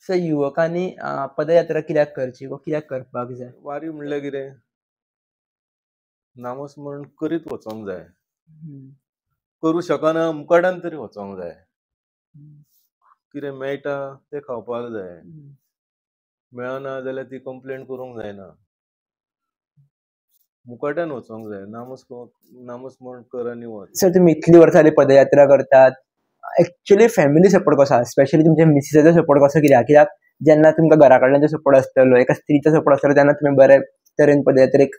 So युवकांनी पदयात्रा कित्याक करची वा कित्याक करपाक जाय? वारी म्हणल्यार कितें, नामस्मरण करीत वचोंक जाय. हम्म. करूं शकना मुखाटान तरी वचोंक जाय. हम्म. कितें मेळटा तें खावपाक जाय. हम्म. मेळना जाल्यार ती कंप्लेंट करूंक जायना. मुखाट्यान वचोंक जाय. नामस्मरण कर आनी वच. सर तुम्ही इतली वर्सां जाली पदयात्रा करतात. एक्चुअली फॅमिली सपोर्ट कसो आसा? स्पेशली तुमच्या मिसेसाचो सपोर्ट कसो कित्याक जेन्ना तुमकां घरा कडल्यान सपोर्ट आसतलो, एका स्त्रीचो सपोर्ट आसतलो तेन्ना तुमी बरे तरेन पदयात्रेक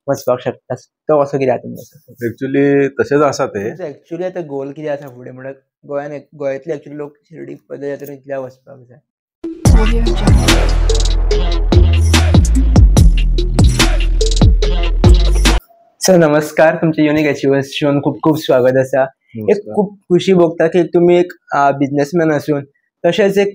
वचपाक शकता. तो कसो कित्याक तुमचो? एक्चुअली तशेंच आसा तें. तुमचो एक्चुअली आतां गोल कितें आसा फुडें म्हणल्यार गोंयांतले एक्चुअली लोक शिर्डी पदयात्रेक कित्याक वचपाक जाय? सर नमस्कार, तुमचे युनिक अचिव्हर्स शोन खूप खूप स्वागत आसा. एक खूप खुशी भोगता की तुम्ही एक बिझनेसमॅन असून तशेंच एक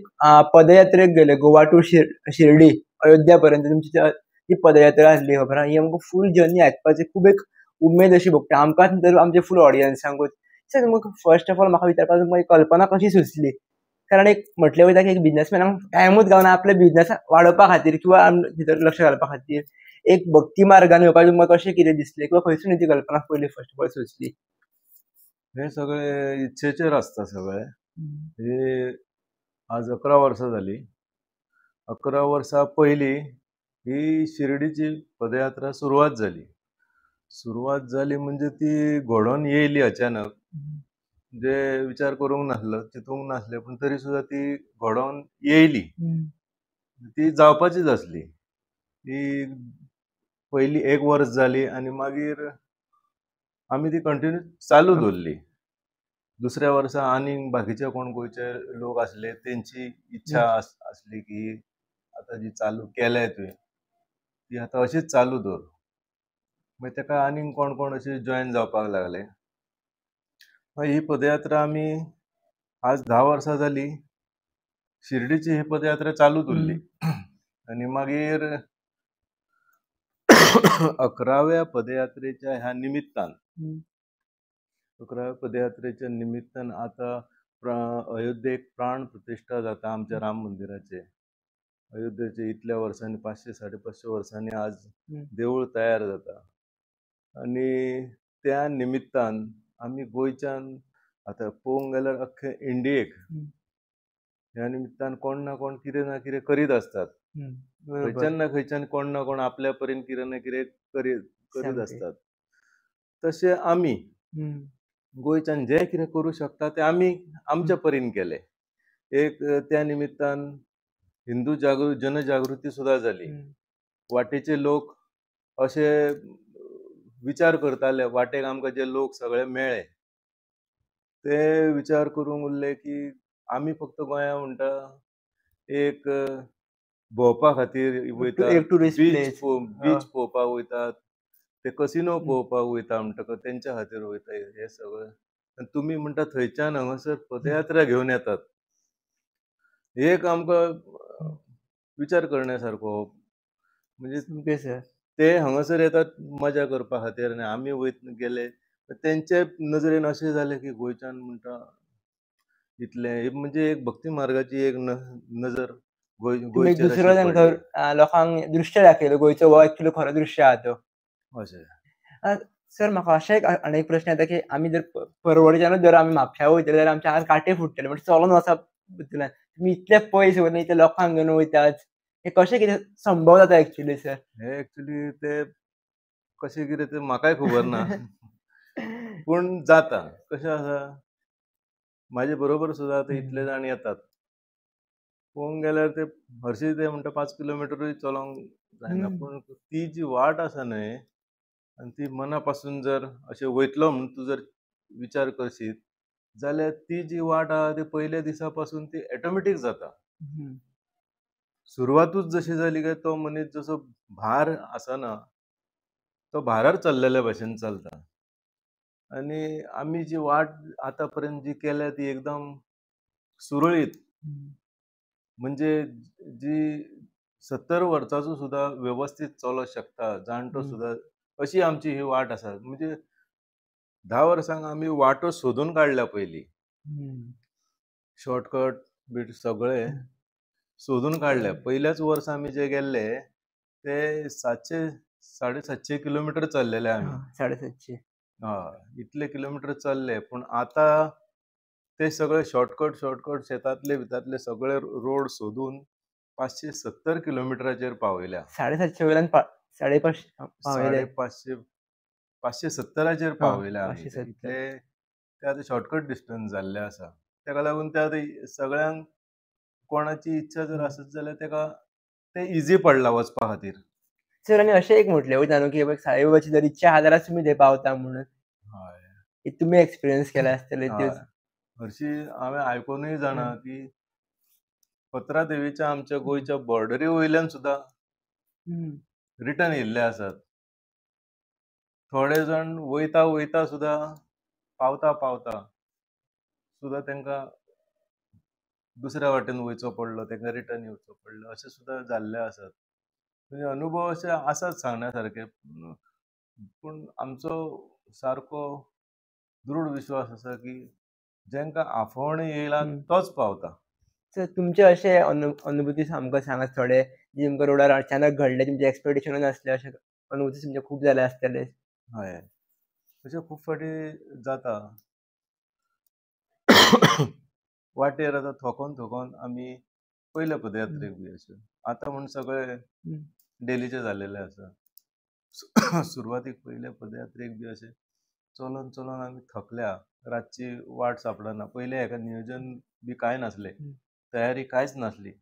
पदयात्रेक गेले गोवा टू शिर्डी अयोध्या पर्यंत तुमची जी पदयात्रा आसली खबर आहा, ही आमकां फूल जर्नी आयकपाची खूब एक उमेद अशी भोगता आमकां तर आमच्या फूल ऑडियन्सांकूच. सर तुमकां फर्स्ट ऑफ ऑल म्हाका विचारपाक तुमकां एक कल्पना कशी सुचली? कारण एक म्हटलें वयता की एक बिझनेसमॅनाक टायमूच गावना आपल्या बिझनेस वाडोवपा खातीर किंवा भितर लक्ष घालपा खातीर. एक भक्ती मार्गान येवपाक तुमकां कशें कितें दिसलें किंवा खंयसून ही कल्पना पयली फर्स्ट ऑफ ऑल सुचली? हे सगळें इच्छेचेर आसता सगळें. हे आज 11 वर्सां जाली. 11 वर्सां पयलीं ही शिर्डीची पदयात्रा सुरवात जाली. सुरवात जाली म्हणजे ती घडोवन येयली अचानक. जे विचार करूंक नासलो, चिंतूंक नासलें, पूण तरी सुद्दां ती घडोवन येयली. ती जावपाचीच आसली. ती पयली 1 वर्स जाली आनी मागीर आमी ती कंटिन्यू चालू दवरली. दुसऱ्या वर्सा आनीक बाकीचे कोण गोंयचे लोक आसले तेंची इच्छा आसली की आतां जी चालू केल्या तुवें ती आतां अशीच चालू दवर. मागीर तेका आनीक कोण कोण अशे जॉयन जावपाक लागले. मागीर ही पदयात्रा आमी आज 10 वर्सां जाली शिर्डीची ही पदयात्रा चालू दवरली. आनी मागीर 11व्या पदयात्रेच्या ह्या निमित्तान 11व्या पदयात्रेच्या निमित्तान आतां अयोध्येक प्राण प्रतिश्ठा जाता आमच्या राम मंदिराचे. अयोध्येचे इतल्या वर्सांनी 500-550 वर्सांनी आज देवूळ तयार जाता. आनी त्या निमित्तान आमी गोंयच्यान आतां पळोवंक गेल्यार अख्खे इंडियेक ह्या निमित्तान कोण ना कोण कितें ना कितें करीत आसतात. खंयच्यान ना खंयच्यान कोण ना कोण आपल्या परीन कितें ना कितें करीत आसतात. तशें आमी गोंयच्यान जें कितें करूं शकता तें आमी आमच्या परीन केलें. एक त्या निमित्तान हिंदू जनजागृती सुद्दां जाली. वाटेचे लोक अशे विचार करताले, वाटेक आमकां जे लोक सगळे मेळ्ळे ते विचार करूंक उरले की आमी फक्त गोंया म्हणटा एक भोंवपा खातीर वयतात, बीच पळोवपाक वयतात, ते कसिनो पळोवपाक वयता म्हणटकच तेंच्या खातीर वयता हे सगळें. आनी तुमी म्हणटा थंयच्यान हांगासर पदयात्रा घेवन येतात. एक आमकां विचार करण्यासारको. म्हणजे ते हांगासर येतात मजा करपा खातीर आनी आमी गेले तेंचे नजरेन अशें जालें की गोंयच्यान म्हणटा इतलें म्हणजे एक भक्ती मार्गाची एक नजर गोंयचेर दुसरो तांकां लोकांक दृश्य दाखयलो गोंयचो हो एक्चुअली खरो दृश्य आहा तो. अशें. सर म्हाका अशें आनी एक प्रश्न येता की आमी जर परवडच्यानूच जर आमी म्हापश्यां वयतले जाल्यार आमचे हात काटे फुट्टले म्हणजे चलोन वचप वयतले. तुमी इतले पयस वयले इतले लोकांक घेवन वयतात. हे कशें कितें संभव जाता एक्चुअली सर? हे एक्चुअली ते कशें कितें तें म्हाकाय खबर ना. पूण जाता. कशें आसा म्हाजे बरोबर सुद्दां आतां इतले जाण येतात. पळोवंक गेल्यार ते हरशीं ते म्हणटा 5 किलोमिटरूय चलोंक जायना. पूण ती जी वाट आसा न्हय आनी ती मना पासून जर अशें वयतलो म्हूण तूं जर विचार करशीत जाल्यार ती जी वाट आहा ती पयल्या दिसा पासून ती ऑटोमॅटीक जाता. सुरवातूच जशी जाली काय तो मनीस जसो भार आसना तो भारार चल्लेल्या भशेन चलता. आनी आमी जी वाट आतां पर्यंत जी केल्या ती एकदम सुरळीत म्हणजे जी 70 वर्साचो सुद्दां वेवस्थीत चलोंक शकता जाणटो सुद्दां अशी आमची ही वाट आसा. म्हणजे 10 वर्सांक आमी वाटो सोदून काडल्या पयली. शॉर्टकट बीट सगळे सोदून काढले. पहिल्याच वर्स आम्ही जे गेल्ले ते 700-750 किलोमीटर चललेले आम्ही. 750. इतले किलोमीटर चलले, पण आता ते सगळे शॉर्टकट शेतातले भितातले सगळे रोड सोदून 570 किलोमीटराचेर पावयल्या. 750 वयल्यान 550 पावयले. 570चेर पावयल्या आमी. 570. इतले ते आता शॉर्टकट डिस्टन्स जाल्ले आसा. तेका लागून ते आता सगळ्यांक कोणाची इच्छा जर आसत जाल्यार तेका ते इझी पडला वचपा खातीर. सर आनी अशें एक म्हटलें वयता न्हू की साईबाबाची जर इच्छा आहा जाल्यार तुमी थंय पावता म्हणून. हय. तुमी एक्सपिरियन्स केला आसतले त्योच. हरशीं हांवें आयकुनूय जाणा की पत्रा देवीच्या आमच्या गोंयच्या बॉर्डरी वयल्यान सुद्दां रिटर्न येयल्ले आसात. थोडे जाण वयता सुद्दां पावता सुद्दां तेंकां दुसऱ्या वाटेन वयचो पडलो, तेंकां रिटर्न येवचो पडलो, अशें सुद्दां जाल्ले आसात. म्हणजे अनुभव अशे आसात सांगण्यासारखे. पूण आमचो सारको दृढ विश्वास आसा की जेंकां आफोवण येयला तोच पावता. सर तुमचे अशे अनुभुती आमकां सांगात थोडे, जे तुमकां रोडार अचानक घडले, तुमचे एक्सपेक्टेशन नासले अशे अनुभुती तुमचे खूब जाले आसतले. हय. अशें खूब फाटी जाता. वाटेर आतां थोकोन आमी पयले पदयात्रेक बी अशे. आतां म्हण सगळे डेलीचे जाल्लेले आसा. सुरवातीक पयले पदयात्रेक बी अशे चलोन आमी थकल्या. रातची वाट सापडना. पयले हेका नियोजन बी कांय नासले. तयारी कांयच नासली.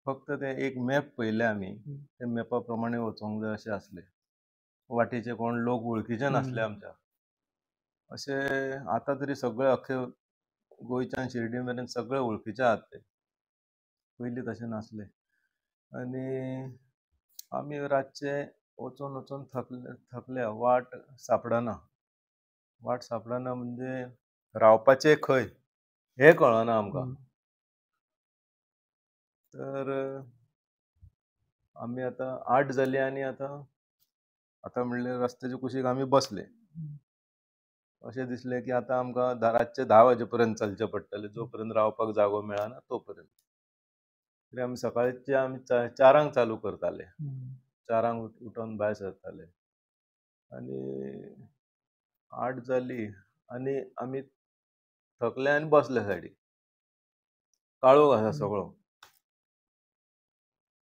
फक्त ते एक मॅप पयले आमी. त्या मॅपा प्रमाणे वचोंक जाय अशें आसले. वाटेचे कोण लोक वळखीचे नासले आमच्या. अशे आतां तरी सगळे अख्खे गोंयच्यान शिर्डी मेरेन सगळे वळखीचे आहात ते. पयलीं तशें नासले. आनी आमी रातचे वचोन थकल्या. वाट सापडना म्हणजे रावपाचें खंय हें कळना आमकां. तर आमी आतां 8 जालीं आनी आतां म्हणल्यार रस्त्याचे कुशीक आमी बसले. अशें दिसलें की आतां आमकां रातचे 10 वाजेपर्यंत चलचें पडटलें, जो पर्यंत रावपाक जागो मेळना तो पर्यंत. कित्याक आमी सकाळचे आमी 4 चालू करताले. 4 उठोन भायर सरताले. आनी 8 जाली आनी आमी थकले आनी बसले सायडीक. काळोख आसा सगळो.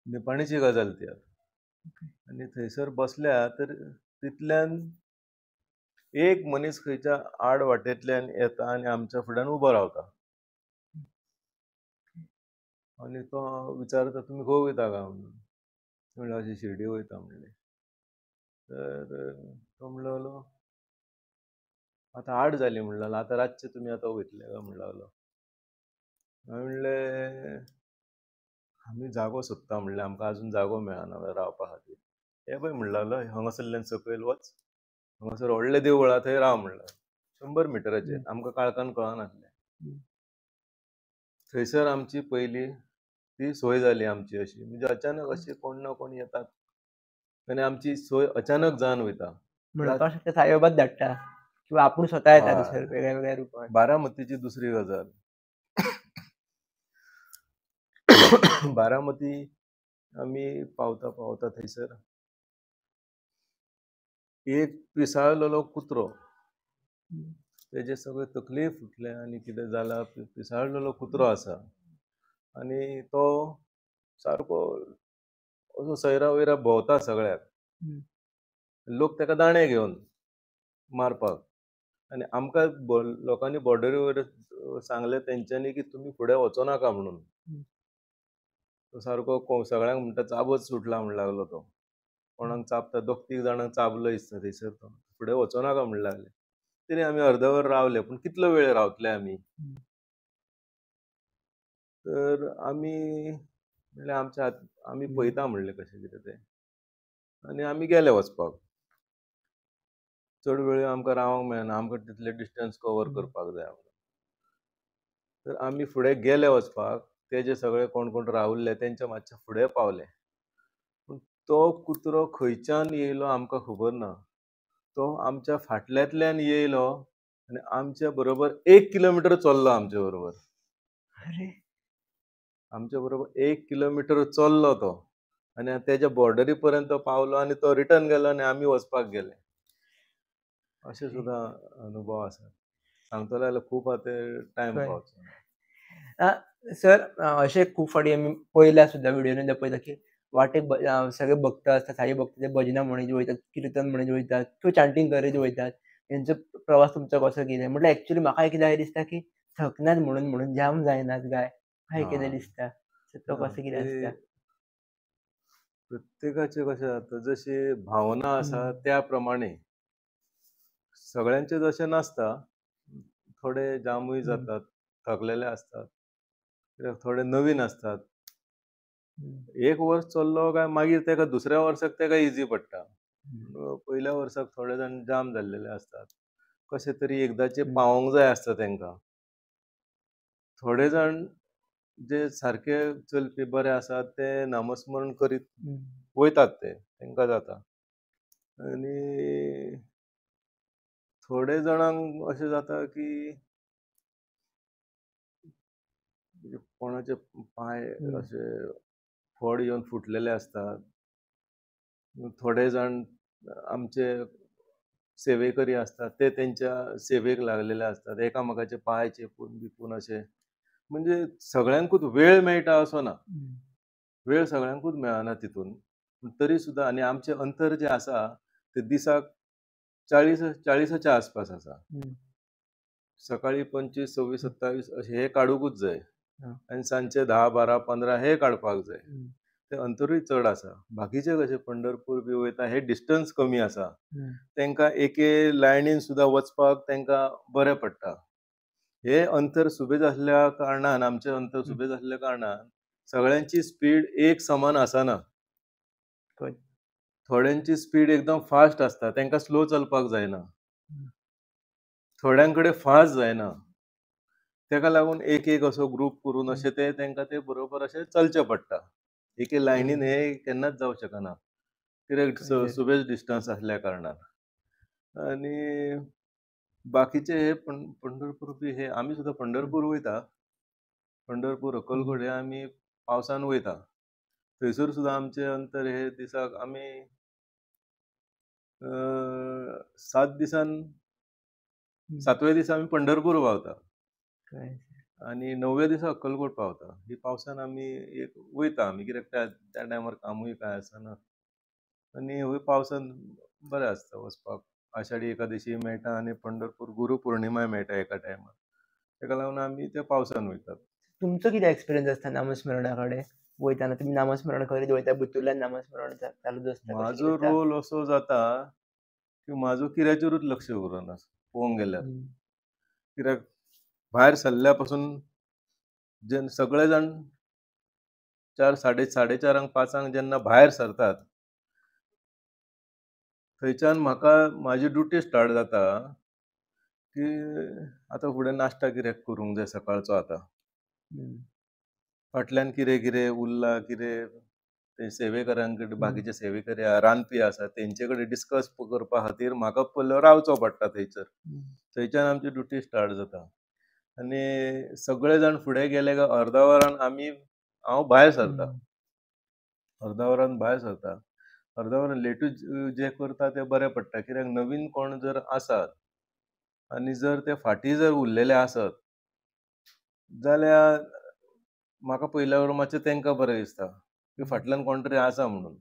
निपाणीची गजाल ती आतां. आनी थंयसर बसल्या तर तितल्यान एक मनीस खंयच्या आड वाटेंतल्यान येता आनी आमच्या फुड्यान उबो रावता. आनी तो विचारता तुमी खंय वयता काय म्हणून. म्हणलें अशें शिर्डी वयता म्हणलें. तर तो म्हणलो आतां 8 जालीं म्हणलें आतां रातचे तुमी आतां वयतले काय म्हणून लागलो. हांवें म्हणलें आमी जागो सोदता म्हणलें, आमकां आजून जागो मेळना रावपा खातीर. हे पळय म्हणून लागलो हांगासरल्यान सकयल वच, हांगासर व्हडलें देवूळ आहा थंय राव म्हणलो. 100 मिटराचेर. आमकां काळखान कळनासलें. थंयसर आमची पयली ती सोय जाली आमची अशी. म्हणजे अचानक अशी कोण ना कोण येतात आनी आमची सोय अचानक जावन वयता. म्हणपाक शकता साईबाबाच धाडटा किंवा आपूण स्वता येता दुसऱ्या वेगळ्या रुपान. बारामतीची दुसरी गजाल. बारामती आमी पावता थंयसर एक पिसाळलेलो कुत्रो, तेजे सगळे तकली फुटले आनी कितें जालां, पिसाळलेलो कुत्रो आसा. आनी तो सारको असो सैरा वैरा भोंवता सगळ्याक. लोक तेका दाणे घेवन मारपाक. आनी आमकां लोकांनी बॉर्डरी वयर सांगलें तेंच्यांनी की तुमी फुडें वचो नाका म्हणून. तो सारको सगळ्यांक म्हणटा चाबच सुटला म्हणून लागलो तो. कोणाक चाबता 2-3 जाणांक चाबलो दिसता थंयसर तो. फुडें वचो नाका म्हणून लागले. तरी आमी अर्दवर रावले. पूण कितलो वेळ रावतले आमी. तर आमी म्हणलें आमी पळयता म्हणलें कशें कितें तें. आनी आमी गेले वचपाक. चड वेळ आमकां रावंक मेळना. आमकां तितलें डिस्टन्स कवर करपाक जाय म्हणून. तर आमी फुडें गेले वचपाक. ते जे सगळे कोण रावल्ले तेंच्या मातशे फुडें पावले. पूण तो कुत्रो खंयच्यान येयलो आमकां खबर ना. तो आमच्या फाटल्यांतल्यान येयलो आनी आमच्या बरोबर 1 किलोमीटर चल्लो आमचे बरोबर. आमच्या बरोबर 1 किलोमीटर चललो तो आणि त्याच्या बॉर्डरी पर्यंत पावलो आणि तो रिटर्न गेलो आणि आम्ही वचपाक गेले. असे सुद्धा अनुभव आसात. सांगतलो जाल्यार खूप आता टायम पावचो ना. सर असे खूप फाटी आम्ही पळयल्या सुद्धा व्हिडिओनी पळयता की वाटेक सगळे भक्त असतात, साई भक्त ते भजनां म्हणत वयतात, कीर्तन म्हणत वयतात, किंवा चॅन्टिंग करीत वयतात. हेंचो प्रवास तुमचो कसो कितें? म्हटल्यार एक्चुअली म्हाका कितें दिसता की थकनात म्हणून जाम जायनात काय? काय कितें दिसता? तो ना कसो कितें ते आसता? प्रत्येकाचे कशें जाता जशी भावना आसा त्या प्रमाणे सगळ्यांचे जशें नासता. थोडे जामूय जातात, थकलेले असतात. कित्याक थोडे नवीन असतात. एक वर्स चल्लो काय मागीर तेका दुसऱ्या वर्साक तेका इजी पडटा. पयल्या वर्साक थोडे जाण जाम जाल्लेले असतात. कशे तरी एकदांचे पावोंक जाय आसता तेंकां. थोडे जाण जे सारके चलपी बरे आसात ते नामस्मरण करीत वयतात ते तेंकां जाता. आनी थोडे जाणांक अशें जाता की कोणाचे पाय अशे फोड येवन फुटलेले असतात. थोडे जाण आमचे सेवेकरी असतात ते तेंच्या सेवेक लागलेले असतात. एकामेकाचे पाय चेपून बिपून अशे. म्हणजे सगळ्यांकूच वेळ मेळटा असो ना. वेळ सगळ्यांकूच मेळना तितून. तरी सुद्दां आनी आमचे अंतर जे आसा ते दिसाक 40च्या आसपास आसा. सकाळी 25, 26, 27 अशे हे काडूंकूच जाय. आनी सांजचे 10, 12, 15 हे काडपाक जाय. ते अंतरूय चड आसा. बाकीचे कशे पंढरपूर बी वयता हे डिस्टन्स कमी आसा. तेंकां एके लायनीन सुद्दां वचपाक तेंकां बरें पडटा. हे अंतर सुबेज आसल्या कारणान आमचें अंतर सुबेज आसल्या कारणान सगळ्यांची स्पीड एक समान आसना. थोड्यांची स्पीड एकदम फास्ट आसता तेंकां स्लो चलपाक जायना. थोड्यां कडेन फास्ट जायना. तेका लागून एक असो ग्रूप करून अशे ते तेंकां ते बरोबर अशे चलचें पडटा. एके लायनीन हे केन्नाच जावंक शकना. कित्याक सुबेज डिस्टन्स आसल्या कारणान. आनी बाकीचे हे पंढरपूर बी हे आमी सुद्दां पंढरपूर वयता. पंढरपूर, अक्कलकोट हे आमी पावसान वयता. थंयसर सुद्दां आमचे अंतर हे दिसाक आमी 7 दिसान 7व्या दिसा आमी पंढरपूर पावता. आनी 9व्या दिसा अक्कलकोट पावता. ही पावसान आमी एक वयता आमी कित्याक त्या टायमार कामूय काय आसना. आनी ह्यो पावसान बरें आसता वचपाक. आषाढी एकादशी मेळटा आनी पंढरपूर गुरुपौर्णिमाय मेळटा एका टायमार. तेका लागून आमी त्या पावसान वयतात. तुमचो कितें एक्सपिरियन्स आसता नामस्मरणा कडेन वयताना? तुमी नामस्मरण करीत वयता भितूरल्यान नामस्मरण चालूच आसता? म्हाजो रोल असो जाता की म्हाजो कित्याचेरूच लक्ष उरना पळोवंक गेल्यार. कित्याक भायर सरल्या पासून जे सगळे जाण 4, 4:30, 5 जेन्ना भायर सरतात थंयच्यान म्हाका म्हाजी ड्युटी स्टार्ट जाता की आतां फुडें नाश्ता कितें करूंक जाय सकाळचो आतां. फाटल्यान कितें कितें उरलां कितें ते सेवेकऱ्यां कडेन बाकीचे सेवेकरी रांदपी आसा तेंचे कडेन डिस्कस करपा खातीर म्हाका पयलो रावचो पडटा थंयसर. थंयच्यान आमची ड्युटी स्टार्ट जाता. आनी सगळे जाण फुडें गेले काय अर्द वरान हांव भायर सरता. अर्द वरान भायर सरता. अर्द वरान लेटूच जे करता ते बरें पडटा कित्याक नवीन कोण जर आसात आनी जर ते फाटीं जर उरलेले आसत जाल्यार म्हाका पयल्या वरान मातशें तेंकां बरें दिसता की फाटल्यान कोण तरी आसा म्हणून.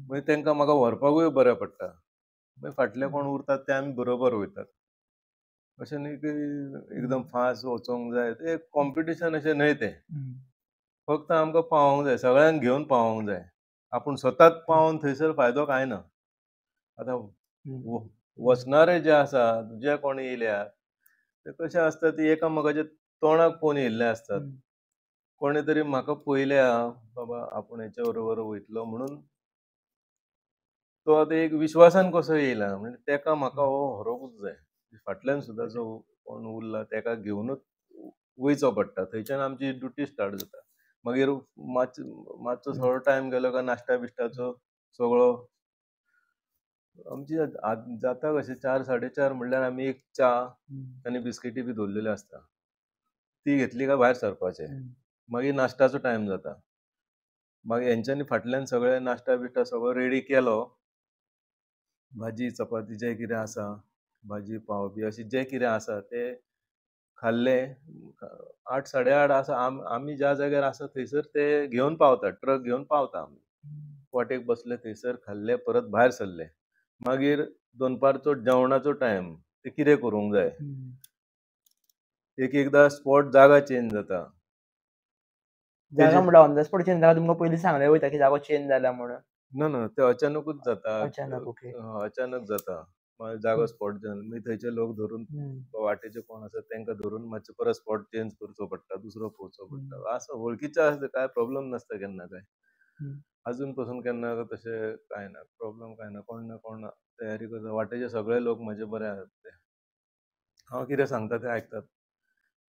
मागीर तेंकां म्हाका व्हरपाकूय बरें पडटा. मागीर फाटले कोण उरतात ते आमी बरोबर वयतात. अशें न्ही की एकदम फास्ट वचोंक जाय. ते कॉम्पिटिशन अशें न्हय तें. फक्त आमकां पावोंक जाय. सगळ्यांक घेवन पावोंक जाय. आपूण स्वताच पावोन थंयसर फायदो कांय ना. आतां वचणारे जे आसात जे कोण येयल्यात ते कशे आसता ती एकामेकाच्या तोंडाक पळोवन येयल्ले असतात. कोणी तरी म्हाका पळयल्या बाबा आपूण हेच्या बरोबर वयतलो म्हणून तो आतां एक विश्वासान कसो येयला म्हणजे तेका म्हाका हो व्हरोंकूच जाय. फाटल्यान सुद्दां जो कोण उरला तेका घेवनूच वयचो पडटा. थंयच्यान आमची ड्युटी स्टार्ट जाता. मागीर मातसो थोडो टायम गेलो काय नाश्ता बिश्टाचो सगळो आमची जाता कशें 4, 4:30 म्हणल्यार आमी एक च्या आनी बिस्किटी बी दवरलेली आसता. ती घेतली काय भायर सरपाचें. मागीर नाश्ताचो टायम जाता. मागीर हेंच्यांनी फाटल्यान सगळे नाश्ता बिश्टा सगळो रेडी केलो. भाजी चपाती जें कितें आसा, भाजी पाव बी अशें जें कितें आसा तें खाल्लें. 8 8:30 आसा आमी ज्या जाग्यार आसा थंयसर ते घेवन पावतात, ट्रक घेवन पावता आमी. वाटेक बसले थंयसर, खाल्ले, परत भायर सरले. मागीर दनपारचो जेवणाचो टायम, ते कितें करूंक जाय. एक एकदां स्पॉट जागा चेंज जाता. जागा म्हणल्यार ऑन द स्पॉट चेंज जागा तुमकां पयलीं सांगलें वयता की जागो चेंज जाला म्हणून? ना ते अचानकूच जाता. अचानक, ओके. अचानक जाता. जागो स्पॉट चेंज. मागीर थंयचे लोक धरून वाटेचे कोण आसा तेंकां धरून मातशें परत स्पॉट चेंज करचो पडटा, दुसरो पळोवचो पडटा. असं वळखीचे आसता काय प्रॉब्लेम नासता केन्ना काय. अजून पासून केन्ना तशें कांय ना, प्रॉब्लेम कांय ना. कोण ना कोण तयारी करता. वाटेचे सगळे लोक म्हजे बरे आसात ते. हांव कितें सांगता ते आयकतात.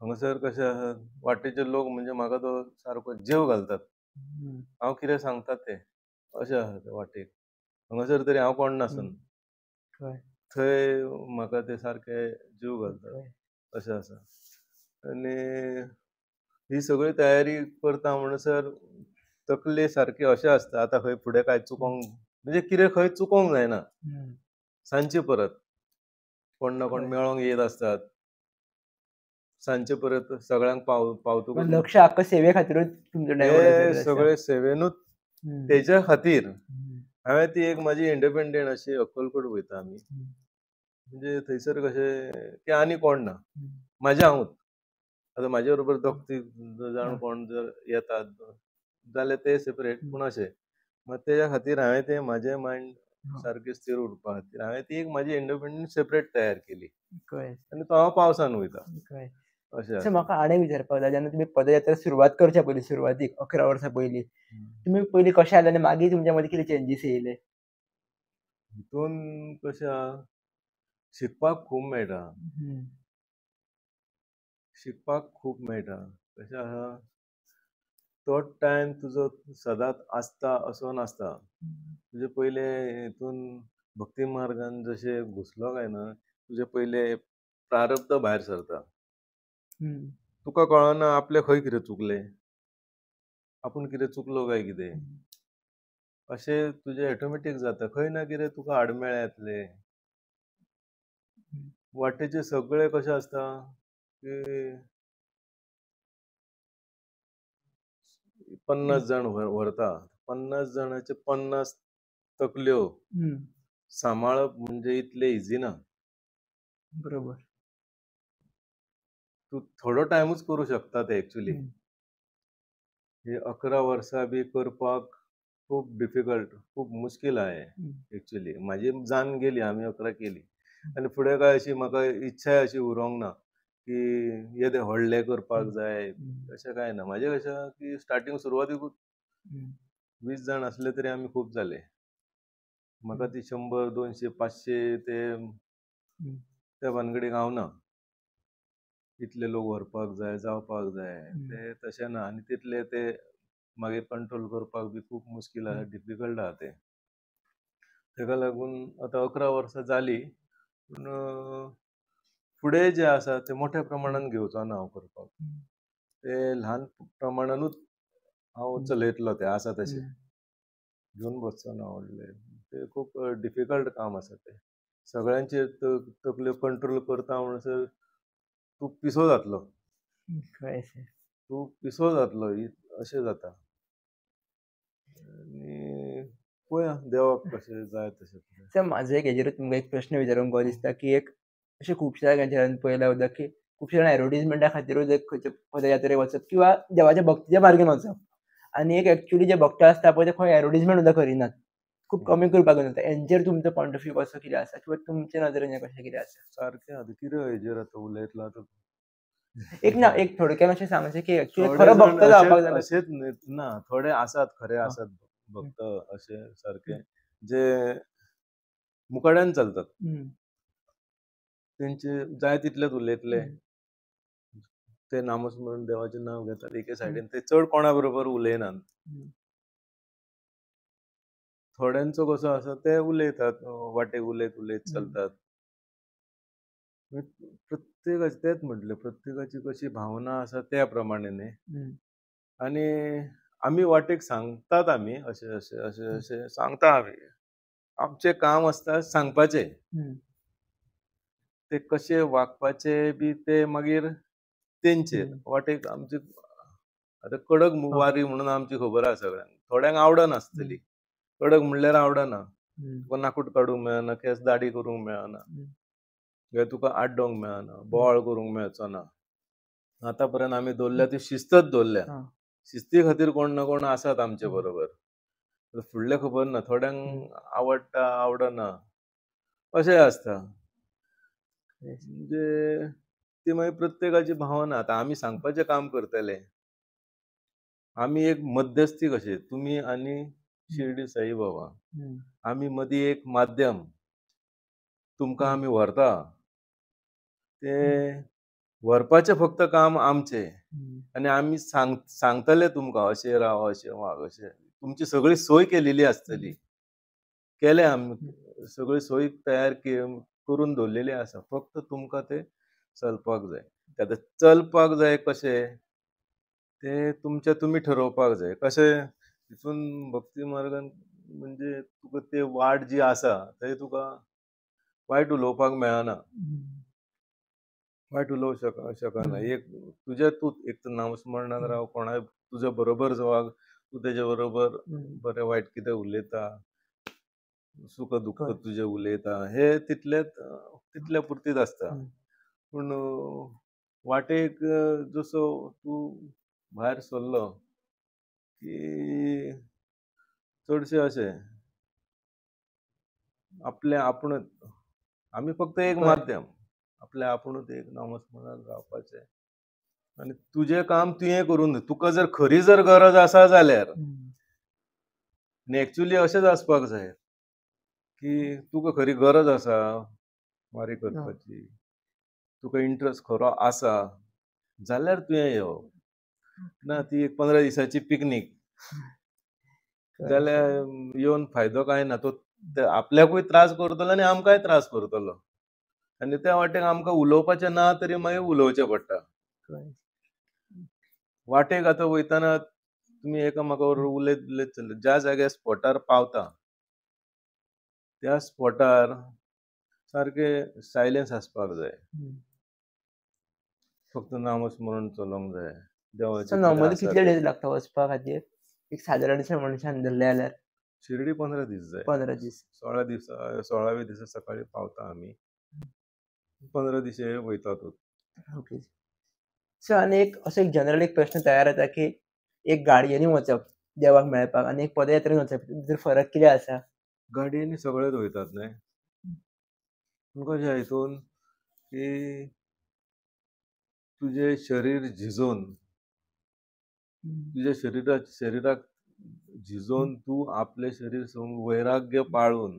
हांगासर कशें आसा, वाटेचे लोक म्हणजे म्हाका तो सारको जीव घालतात. हांव कितें सांगता तें अशें आसा ते वाटेक. हांगासर तरी हांव कोण नासन. थंय म्हाका ते सारके जीव घालतात अशें आसा. आनी ही सगळी तयारी करता म्हणसर तकले सारके अशें आसता, आतां खंय फुडें काय चुकोंक म्हणजे कितें खंय चुकोंक जायना. सांजचे परत कोण ना कोण मेळोंक येत आसतात. सांजचे परत सगळ्यांक पावतकूच लक्ष आख्खा सेवे खातीरूच तुमचो हे सगळे सेवेनूच तेच्या खातीर हांवें ती एक म्हाजी इंडिपेंडंट अशी अक्कलकोट वयता आमी. म्हणजे थंयसर कशें की आनी कोण ना, म्हाजें हांवूच. आतां म्हाजे बरोबर दोग तीग जाण कोण जर येतात जाल्यार ते सेपरेट, पूण अशें मात तेच्या खातीर हांवें तें म्हाजें मायंड सारकें स्थिर उरपा खातीर हांवें ती एक म्हाजी इंडिपेंडंट सेपरेट तयार केली. आनी तो हांव पावसान वयता अशें आसा. म्हाका आनी विचारपाक जाय, जेन्ना तुमी पदयात्रा सुरवात करच्या पयलीं, सुरवातीक 11 वर्सां पयलीं तुमी पयलीं कशे आसले आनी मागीर तुमच्या मदीं कितें चेंजीस येयले? हितून कशें आहा, शिकपाक खूब मेळटा. शिकपाक खूब मेळटा. कशें आहा, तो टायम तुजो सदांच आसता असो नासता. तुजे पयले हितून भक्ती मार्गान जशें घुसलो काय ना, तुजे पयले प्रारब्ध भायर सरता. तुका कळना आपलें खंय कितें चुकलें, आपूण कितें चुकलो काय कितें. अशें तुजें ऑटोमॅटीक जाता. खंय ना कितें तुका आडमेळे येतले. वाटेचे सगळे कशें आसता की 50 जाण व्हरता. 50 जाणांचे 50 तकल्यो सांबाळप म्हणजे इतलें इझी ना. बरोबर. तूं थोडो टायमूच करूं शकता ते एक्चुअली. हे 11 वर्सां बी करपाक खूब डिफिकल्ट, खूब मुश्कील आहा एक्चुअली. म्हाजी जान गेली, आमी 11 केली. आनी फुडें काय अशी म्हाका इच्छाय अशी उरोंक ना की येदे व्हडले करपाक जाय, अशें कांय ना. म्हाजें कशें आहा की स्टार्टींग सुरवातीकूच 20 जाण आसले तरी आमी खूब जाले. म्हाका ती 100, 200, 500 त्या भानगडीक हांव ना. इतले लोक व्हरपाक जाय, जावपाक जाय, ते तशें ना. आनी तितले ते मागीर कंट्रोल करपाक बी खूब मुश्कील आहा, डिफिकल्ट आहा तें. तेका लागून आतां 11 वर्सां जालीं, पूण फुडें जें आसा तें मोठ्या प्रमाणान घेवचो ना हांव करपाक. ते ल्हान प्रमाणानूच हांव चलयतलो तें आसा तशें. घेवन बसचो ना व्हडले. ते खूब डिफिकल्ट काम आसा तें. सगळ्यांचेर तकल्यो कंट्रोल करता म्हणसर तूं पिसो जातलो. तूं पिसो जातलो अशें जाता. आनी पळोवया देवाक कशें जाय तशें. सर म्हाजो एक हेजेरूच तुमकां एक प्रश्न विचारूंक कहो दिसता की एक अशें खुबश्या जाग्यांचेर हांवें पळयलां वता की खुबशे जाण एडवर्टिजमेंटा खातीरूच एक खंयचे पदयात्रेक वचप किंवा देवाच्या भक्तीच्या मार्गेन वचप. आनी एक एक्चुअली जे भक्त आसता पळय ते खंय एडवर्टिजमेंट सुद्दां करिनात. खूब कमी करपाक जाता. हेंचेर तुमचो पॉयंट ऑफ व्यू कसो कितें आसा किंवा तुमचे नदरेन कशें कितें आसा? सारकें आतां कितें हेजेर आतां उलयतलो आतां. एक ना एक थोडक्यान अशें सांगचें की एक्चुअली खरो भक्त जावपाक जाय. अशेंच ना, थोडे आसात, खरे आसात भक्त अशे सारके जे मुखाड्यान चलतात. तेंचे जाय तितलेच उलयतले. ते नामस्मरण देवाचें नांव घेतात एके सायडीन. ते चड कोणा बरोबर उलयनात. थोड्यांचो कसो आसा ते उलयतात, वाटेक उलयत उलयत चलतात. प्रत्येकाची तेच म्हटलें, प्रत्येकाची कशी भावना आसा त्या प्रमाणे न्ही. आणि आम्ही वाटेक सांगतात, आम्ही असे असे असे असे सांगता, आम्ही आमचे काम असता सांगपाचे, ते कसे वागपाचे बी ते मागीर तेंचे वाटेक आमची आता कडक वारी म्हणून आमची खबर आहा सगळ्यांक. थोड्यांक आवडनासतली, कडक म्हणल्यार आवडना, तुका नाकूट काडूंक मेळना, केस दाढी करूंक मेळना, तुका आड्डोंक मेळना, बोवाळ करूंक मेळचो ना. आतां पर्यंत आमी दवरल्या ती शिस्तच दवरल्या. शिस्ती खातीर कोण ना कोण आसात आमचे बरोबर. फुडलें खबर ना, थोड्यांक आवडटा आवडना अशें आसता. म्हणजे ती मागीर प्रत्येकाची भावना. आतां आमी सांगपाचें काम करतले, आमी एक मध्यस्थी कशे, तुमी आनी शिर्डी साईबाबा, आमी मदीं एक माध्यम. तुमकां आमी व्हरता, ते व्हरपाचें फक्त काम आमचें, आनी आमी सांगतले तुमकां अशें राव, अशें वाग, अशें. तुमची सगळी सोय केलेली आसतली. केले आमी सगळी सोय तयार करून दवरलेली आसा. फक्त तुमकां ते चलपाक जाय. आतां चलपाक जाय कशें, ते तुमी ठरोवपाक जाय. कशें हितून भक्ती मार्गान म्हणजे तुका ते वाट जी आसा थंय तुका वायट उलोवपाक मेळना. वायट उलोवंक शकना. एक तुजें तूं एक तर नामस्मरणान राव, कोणाय तुजे बरोबर वाग, तूं तेजे बरोबर बरें वायट कितें उलयता, सुख दुःख तुजें उलयता, हे तितले पुरतीच आसता. पूण वाटेक जसो तूं भायर सरलो की चडशें अशें आपलें आपुणूच, आमी फक्त एक माध्यम, आपलें आपुणूच एक नामस्मरण रावपाचें आनी तुजें काम तुवें करून, तुका जर खरी जर गरज आसा जाल्यार, आनी एक्चुअली अशेंच आसपाक जाय की तुका खरी गरज आसा वारी करपाची, तुका इंट्रस्ट खरो आसा जाल्यार तुवें येवप. ना ती एक 15 दिसाची पिकनीक जाल्यार येवन फायदो काय ना. तो आपल्याकूय त्रास करतलो आनी आमकांय त्रास करतलो. आनी त्या वाटेक आमकां उलोवपाचें ना तरी मागीर उलोवचें पडटा. वाटेक आतां वयताना तुमी एकामेका बरोबर उलयत उलयत चल्ले, ज्या जाग्यार स्पॉटार पावता त्या स्पॉटार सारकें सायलेंस आसपाक जाय. फक्त नामस्मरण चलोंक जाय. देवाचें नॉर्मली कितले डेज लागता वचपा खातीर, एक सादारणशें मनशान धरलें जाल्यार? शिर्डी 15 दीस जाय. 15 दीस. 16व्या दिसा सकाळी पावता आमी, 15 दिसे वयतात. ओके. सो आनी एक असो एक जनरल एक प्रश्न तयार जाता की एक गाडयेनी वचप देवाक मेळपाक आनी एक पदयात्रेन वचप भितर फरक कितें आसा? गाडयेनी सगळेच वयतात न्हय. पूण कशें हितून की तुजें शरीर झिजोवन, तुज्या शरिराक झिजोवन तूं आपलें शरीर वैराग्य पाळून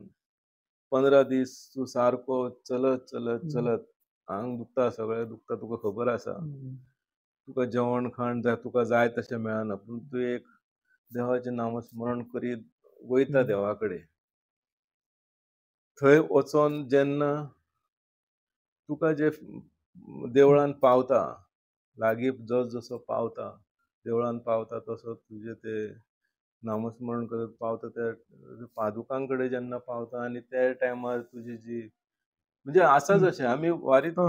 15 दीस तूं सारको चलत चलत चलत, आंग दुखता, सगळें दुखता, तुका खबर आसा. तुका जेवण खाण तुका जाय तशें मेळना, पूण तूं एक देवाचें नामस्मरण करीत वयता देवा कडेन. थंय वचोन जेन्ना तुका जे देवळान पावता, लागीं जसो पावता, देवळान पावता तसो तुजें तें नामस्मरण करत पावता, त्या पादुकां कडेन जेन्ना पावता आनी त्या टायमार तुजी जी म्हणजे आसाच अशें आमी वारीत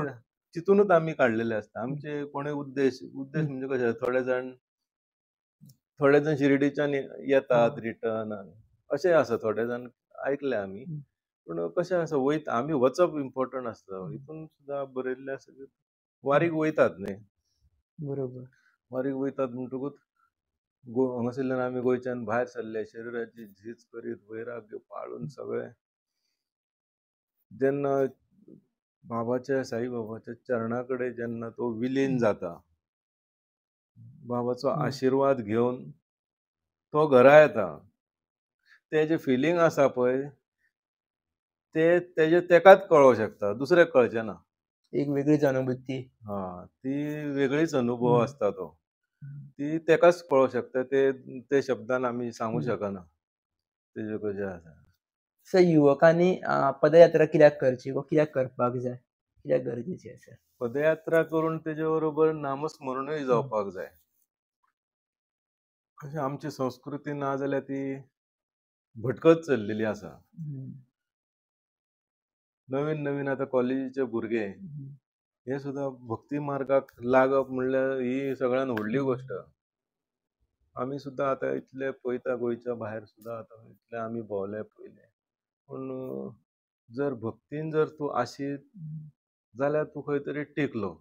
चिंतूनच आमी काडलेले आसता. आमचे कोणें उद्देश म्हणजे कशें, थोडे जाण शिर्डीच्यान येतात रिटर्न अशें आसा. थोडे जाण आयकले आमी. पूण कशें आसा, आमी वचप इम्पॉर्टंट आसता. हितून सुद्दां बरयल्लें आसा की वारीक वयतात न्हय. बरोबर. वारीक वयतात म्हणटकूच हांगासरल्यान आमी गोंयच्यान भायर सरले, शरिराची झीज करीत वैराग्य पाळून सगळें जेन्ना बाबाच्या साईबाबाच्या चरणा कडेन जेन्ना तो विलीन जाता, बाबाचो आशिर्वाद घेवन तो घरा येता, तेजें फिलींग आसा पळय ते तेकाच कळोवंक शकता, दुसऱ्याक कळचें ना. एक वेगळीच अनुभूती. ती वेगळीच अनुभव आसता तो. ती तेकाच कळोवंक शकता. ते शब्दान आमी सांगूं शकना तेजें कशें आसा. सो युवकांनी पदयात्रा कित्याक करची वा कित्याक करपाक जाय, कित्याक गरजेची आसा? पदयात्रा करून तेजे बरोबर नामस्मरणूय जावपाक जाय. अशी आमची संस्कृती ना जाल्यार ती भटकत चललेली आसा. नवीन नवीन आता कॉलेजीचे भुरगे हे सुद्धा भक्ती मार्गाक लागप म्हणल्यार ही सगळ्यान व्हडली गोष्ट. आमी सुद्धा आता इतले पळयता, गोंयच्या भायर सुद्धा आता इतले आमी भोंवले पयले. पूण जर भक्तीन जर तूं आशीत जाल्यार तूं खंय तरी टिकलो.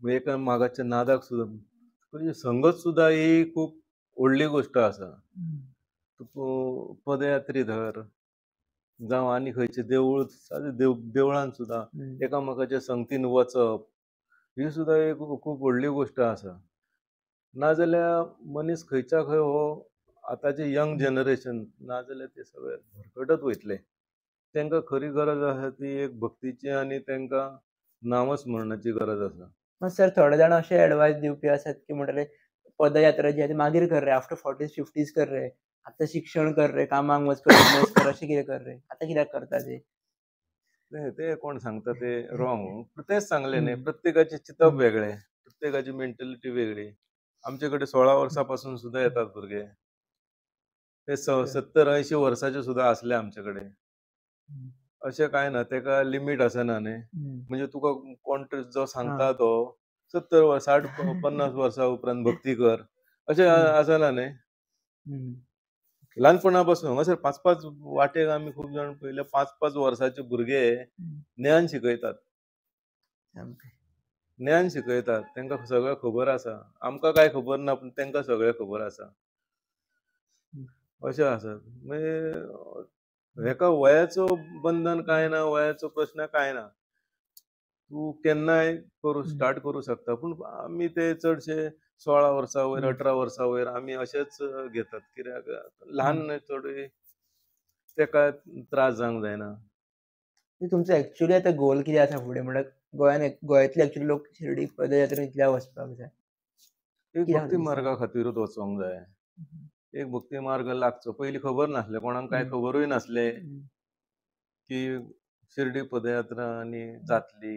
एका मागाच्या नादाक सुद्धा तुजी संगत सुद्धा ही खूब व्हडली गोष्ट आसा. तूं पदयात्री धर जावं आनी खंयचे देवूळ देवळान सुद्धा एकामेकाच्या संगतीन वचप ही सुद्धा एक खूब व्हडली गोष्ट आसा. नाजाल्यार मनीस खंयच्या खंय हो आताचे यंग जनरेशन नाजाल्यार ते सगळे भरकटत वयतले. तांकां खरी गरज आसा ती एक भक्तीची आनी तांकां नामस्मरणाची गरज आसा. मग सर थोडे जाण अशे एडवायस दिवपी आसात की म्हणटले पदयात्रा जी आहे ती मागीर कर रे, आफ्टर 40s-50s कर रे, आता शिक्षण कर रे, कामाक वच कर, बिझनेस कर, अशें कितें कर रे, आता कित्याक करता ते? ते कोण सांगता ते रॉंग. तेच सांगले न्ही, प्रत्येकाचे चिंतप वेगळे, प्रत्येकाची मेंटॅलिटी वेगळी. आमच्याकडे 16 वर्सापासून सुद्धा येतात भुरगे. ते 70-80 वर्साचे सुद्धा असले आमच्याकडे. अशें काय ना, तेका लिमिट आसना न्ही. म्हणजे तुका कोण जो सांगता तो 70 वर्सां 60-50 वर्सां उपरांत भक्ती कर अशें आसना न्ही. ल्हानपणा पासून हांगासर 5-5 वाटेक आमी खूब जाण पयले 5-5 वर्साचे भुरगे ज्ञान शिकयतात. ज्ञान शिकयतात, तांकां सगळें खबर आसा. आमकां काय खबर ना पूण तांकां सगळें खबर आसा. अशें आसा. म्हणजे हेका वयाचो बंधन काय ना, वयाचो प्रश्न काय ना. तूं केन्नाय स्टार्ट करूं शकता. पूण आमी ते चडशे 16 वर्सां वयर 18 वर्सां वयर आमी अशेंच घेतात. कित्याक ल्हान थोडी तेका त्रास जावंक जायना. तुमचो एक्चुअली आता गोल कितें आसा फुडें? म्हणल्यार गोंयांतले एक्चुअली लोक शिर्डी पदयात्रेक कित्याक वचपाक जाय? एक भक्ती मार्गा खातीरूच वचोंक जाय. एक भक्ती मार्ग लागचो. पयलीं खबर नासलें, कोणाक कांय खबरूय नासलें की शिर्डी पदयात्रा आनी जातली.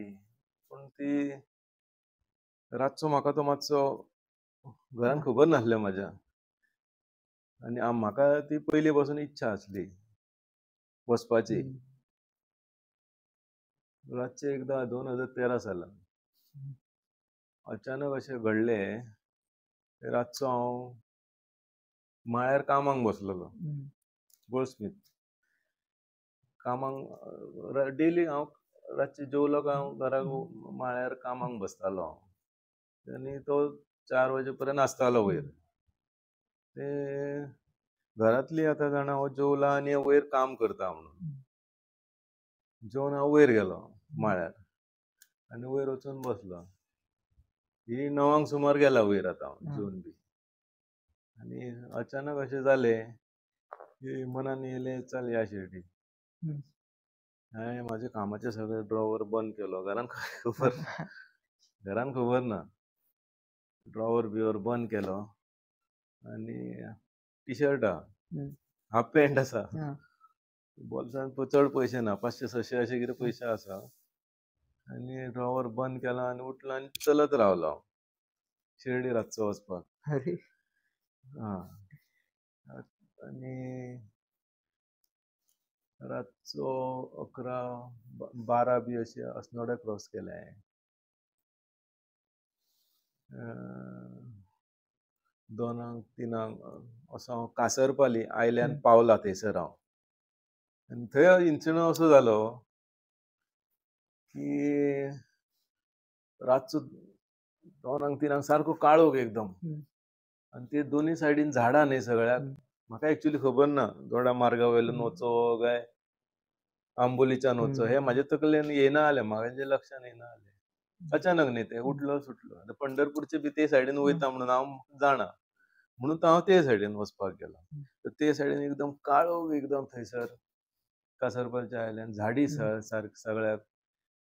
पूण ती रातचो म्हाका तो मातसो घरान खबर नासलें म्हाज्या. आनी म्हाका ती पयलीं पासून इच्छा आसली वचपाची. रातचें एकदां 2013 सालान अचानक अशें घडलें. रातचो हांव माळ्यार कामाक बसलोलो गोल्डस्मीथ. कामाक डेली हांव रातचें जेवलो काय हांव घरा माळ्यार कामाक बसतालो हांव. आनी तो 4 वजे पर्यंत आसतालो वयर. ते घरांतलीं आतां जाणां हांव जेवला आनी वयर काम करता म्हणून. जेवन हांव वयर गेलो माळ्यार आनी वयर वचून बसलो. ही 9 सुमार गेला वयर आतां हांव जेवन बी. आनी अचानक अशें जालें की मनान येयलें चल या शिर्डी. हांवें म्हाजे कामाचे सगळे ड्रॉवर बंद केलो. घरान खबर ना. ड्रॉवर बिवर बंद केलो आनी टी-शर्ट आहा, हाफ पॅन्ट आसा, बोल्सान चड पयशे ना, 500-600 अशे कितें पयशे आसा. आनी ड्रॉवर बंद केलो आनी उठलो आनी चलत रावलो हांव शिर्डी रातचो वचपाक. आनी रातचो 11-12 बी अशे अस्नोडे क्रॉस केले. 2-3 असो हांव कासरपाली आयल्यान पावला थंयसर हांव. आनी थंय इन्सिडंट असो जालो की रातचो 2-3 सारको काळोख एकदम. आनी ते दोनी सायडीन झाडां न्ही सगळ्याक. म्हाका एक्चुअली खबर ना दोडा मार्गा वयल्यान वचो काय आंबोलीच्यान वचो हे म्हाजे तकलेन येयना जालें, म्हाजे लक्षान येयना जालें. अचानक न्ही ते उठलो सुटलो. पंढरपूरचे बी ते सायडीन वयता म्हणून हांव जाणा, म्हणून तो हांव ते सायडीन वचपाक गेलो. तर ते सायडीन एकदम काळोख एकदम थंयसर कासरपालच्या आयल्यान झाडी सगळ्याक.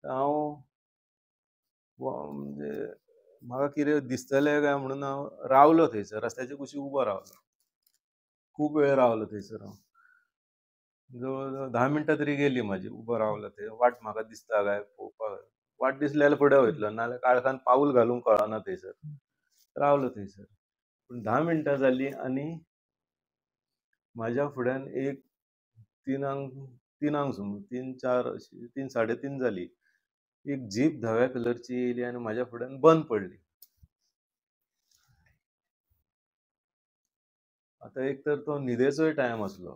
हांव म्हणजे म्हाका कितें दिसतलें काय म्हणून हांव रावलो थंयसर रस्त्याचे कुशीक उबो रावलो. खूब वेळ रावलो थंयसर हांव. जवळ जवळ 10 मिनटां तरी गेली म्हाजी उबो रावलो थंय. वाट म्हाका दिसता काय पळोवपाक. वाट दिसली जाल्यार फुडें वयतलो, नाल्यार काळखान पाऊल घालूंक कळना थंयसर. रावलो थंयसर. पूण 10 मिनटां जाली आनी म्हाज्या फुड्यान एक तिनांक सुमार 3-4 अशी 3-3:30 जाली. एक जीप धव्या कलरची येयली आनी म्हाज्या फुड्यान बंद पडली. आतां एक तर तो न्हिदेचोय टायम आसलो.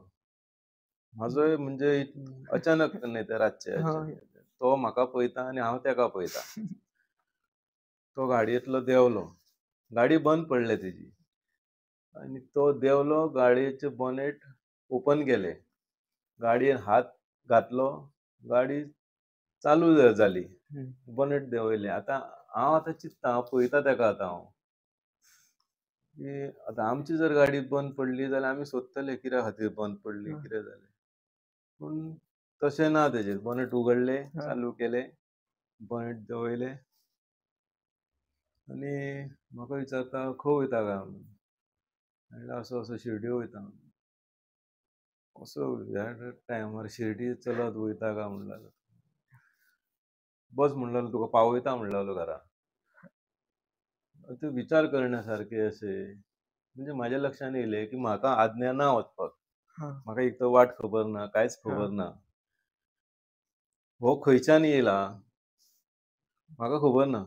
म्हाजोय म्हणजे अचानक न्ही ते रातचे तो म्हाका पळयता आनी हांव तेका पळयता. तो गाडयेंतलो देंवलो. गाडी बंद पडले तेजी आनी तो देंवलो. गाडयेचे बोनेट ओपन केले. गाडयेन हात घातलो. गाडी चालू जाली. बोनेट देंवयलें. हांव चिंत्ता, हांव पळयता तेका हांव की आतां आमची जर गाडी बंद पडली जाल्यार आमी सोदतले कित्या खातीर बंद पडली, कितें जालें. पूण तशें ना तेजें. बोनेट उगडलें, चालू केलें, बोनेट देंवयलें आनी म्हाका विचारता खंय वयता काय म्हणून. म्हणलें असो असो शिर्डी वयता. असो ह्या टायमार शिर्डी चलत वयता काय म्हणलें. बस म्हणलेलो, तुका पावयता म्हणलेलो घरा. ते विचार करण्यासारखे अशें म्हणजे म्हाज्या लक्षान येयलें की म्हाका आज्ञा ना वचपाक. म्हाका एक तर वाट खबर ना, कांयच खबर ना. हो खंयच्यान येयला म्हाका खबर ना.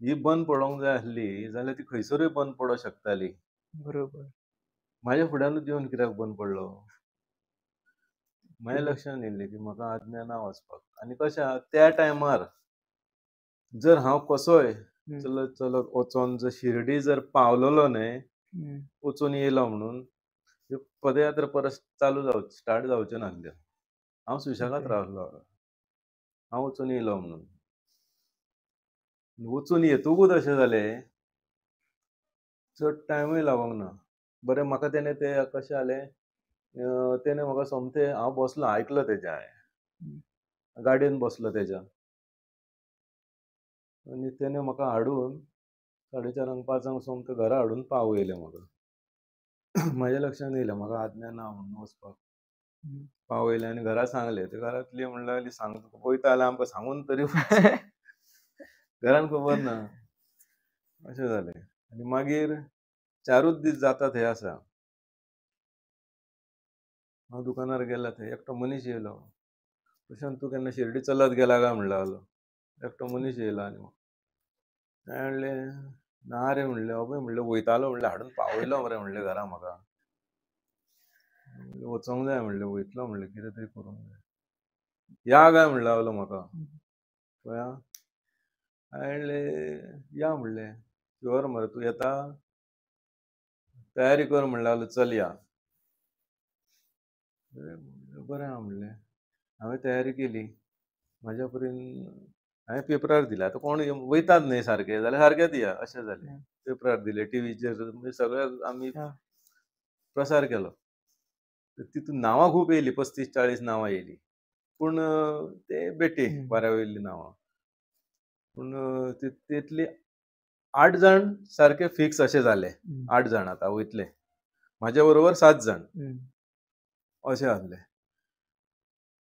ही बंद पडोंक जाय आसली जाल्यार ती खंयसरूय बंद पडोंक शकताली. बरोबर. म्हाज्या फुड्यानूच येवन कित्याक बंद पडलो. म्हाज्या लक्षान येयलें की म्हाका आज्ञा ना वचपाक. आनी कशें आहा, त्या टायमार जर हांव कसोय चलत चलत वचोन जर शिर्डी जर पावलोलो न्हय, वचून येयलो म्हणून, पदयात्रा परत स्टार्ट जावच्यो नासल्यो. हांव सुशेगाद रावतलो. हांव वचून येयलो म्हणून. वचून येतकूच अशें जालें, चड टायमूय लागोंक ना. बरें म्हाका तेणें तें कशें जालें, तेणें म्हाका सोमतें हांव बसलो, आयकलो तेजें हांवें. गाडयेन बसलो तेज्या आनी तेणें म्हाका हाडून 4:30-5 सोमतें घरा हाडून पावयलें म्हाका. म्हाज्या लक्षान येयलें म्हाका आज्ञा ना म्हणून वचपाक. पावयलें आनी घरा सांगलें. ते घरांतलीं म्हणूंक लागलीं, सांग तुका वयता जाल्यार आमकां सांगून तरी घरान खबर ना. अशें जालें. आनी मागीर 4च दीस जाता थंय आसा. हांव दुकानार गेला थंय एकटो मनीस येयलो. प्रशांत, तूं केन्ना शिर्डी चलत गेला काय म्हणूंक लागलो. एकटो मनीस येयलो आनी हांवें म्हणलें ना रे म्हणलें. अबय म्हणलें वयतालो म्हणलें, हाडून पावयलो मरे म्हणलें घरा म्हाका. वचोंक जाय म्हणलें, वयतलो म्हणलें, कितें तरी करूंक जाय. या काय म्हणूंक लागलो म्हाका. पळया हांवें म्हणलें या म्हणलें. शुअर मरे तूं येता? तयारी कर म्हणूंक लागलो, चल या. बरें आहा म्हणलें. हांवें तयारी केली. म्हाज्या परीन हांवें पेपरार दिलें. आतां कोण वयतात न्हय सारके जाल्यार सारकेंच या अशें जालें. पेपरार दिलें, टीव्हीचेर म्हणजे सगळे आमी प्रसार केलो. तितून नांवां खूब येयलीं, 35-40 नांवां येयलीं. पूण ते बेटे बऱ्या वयलीं नांवां. पूण तितली 8 जाण सारके फिक्स अशें जाले. 8 जाण आतां वयतले. म्हाज्या बरोबर 7 जाण अशें आसले.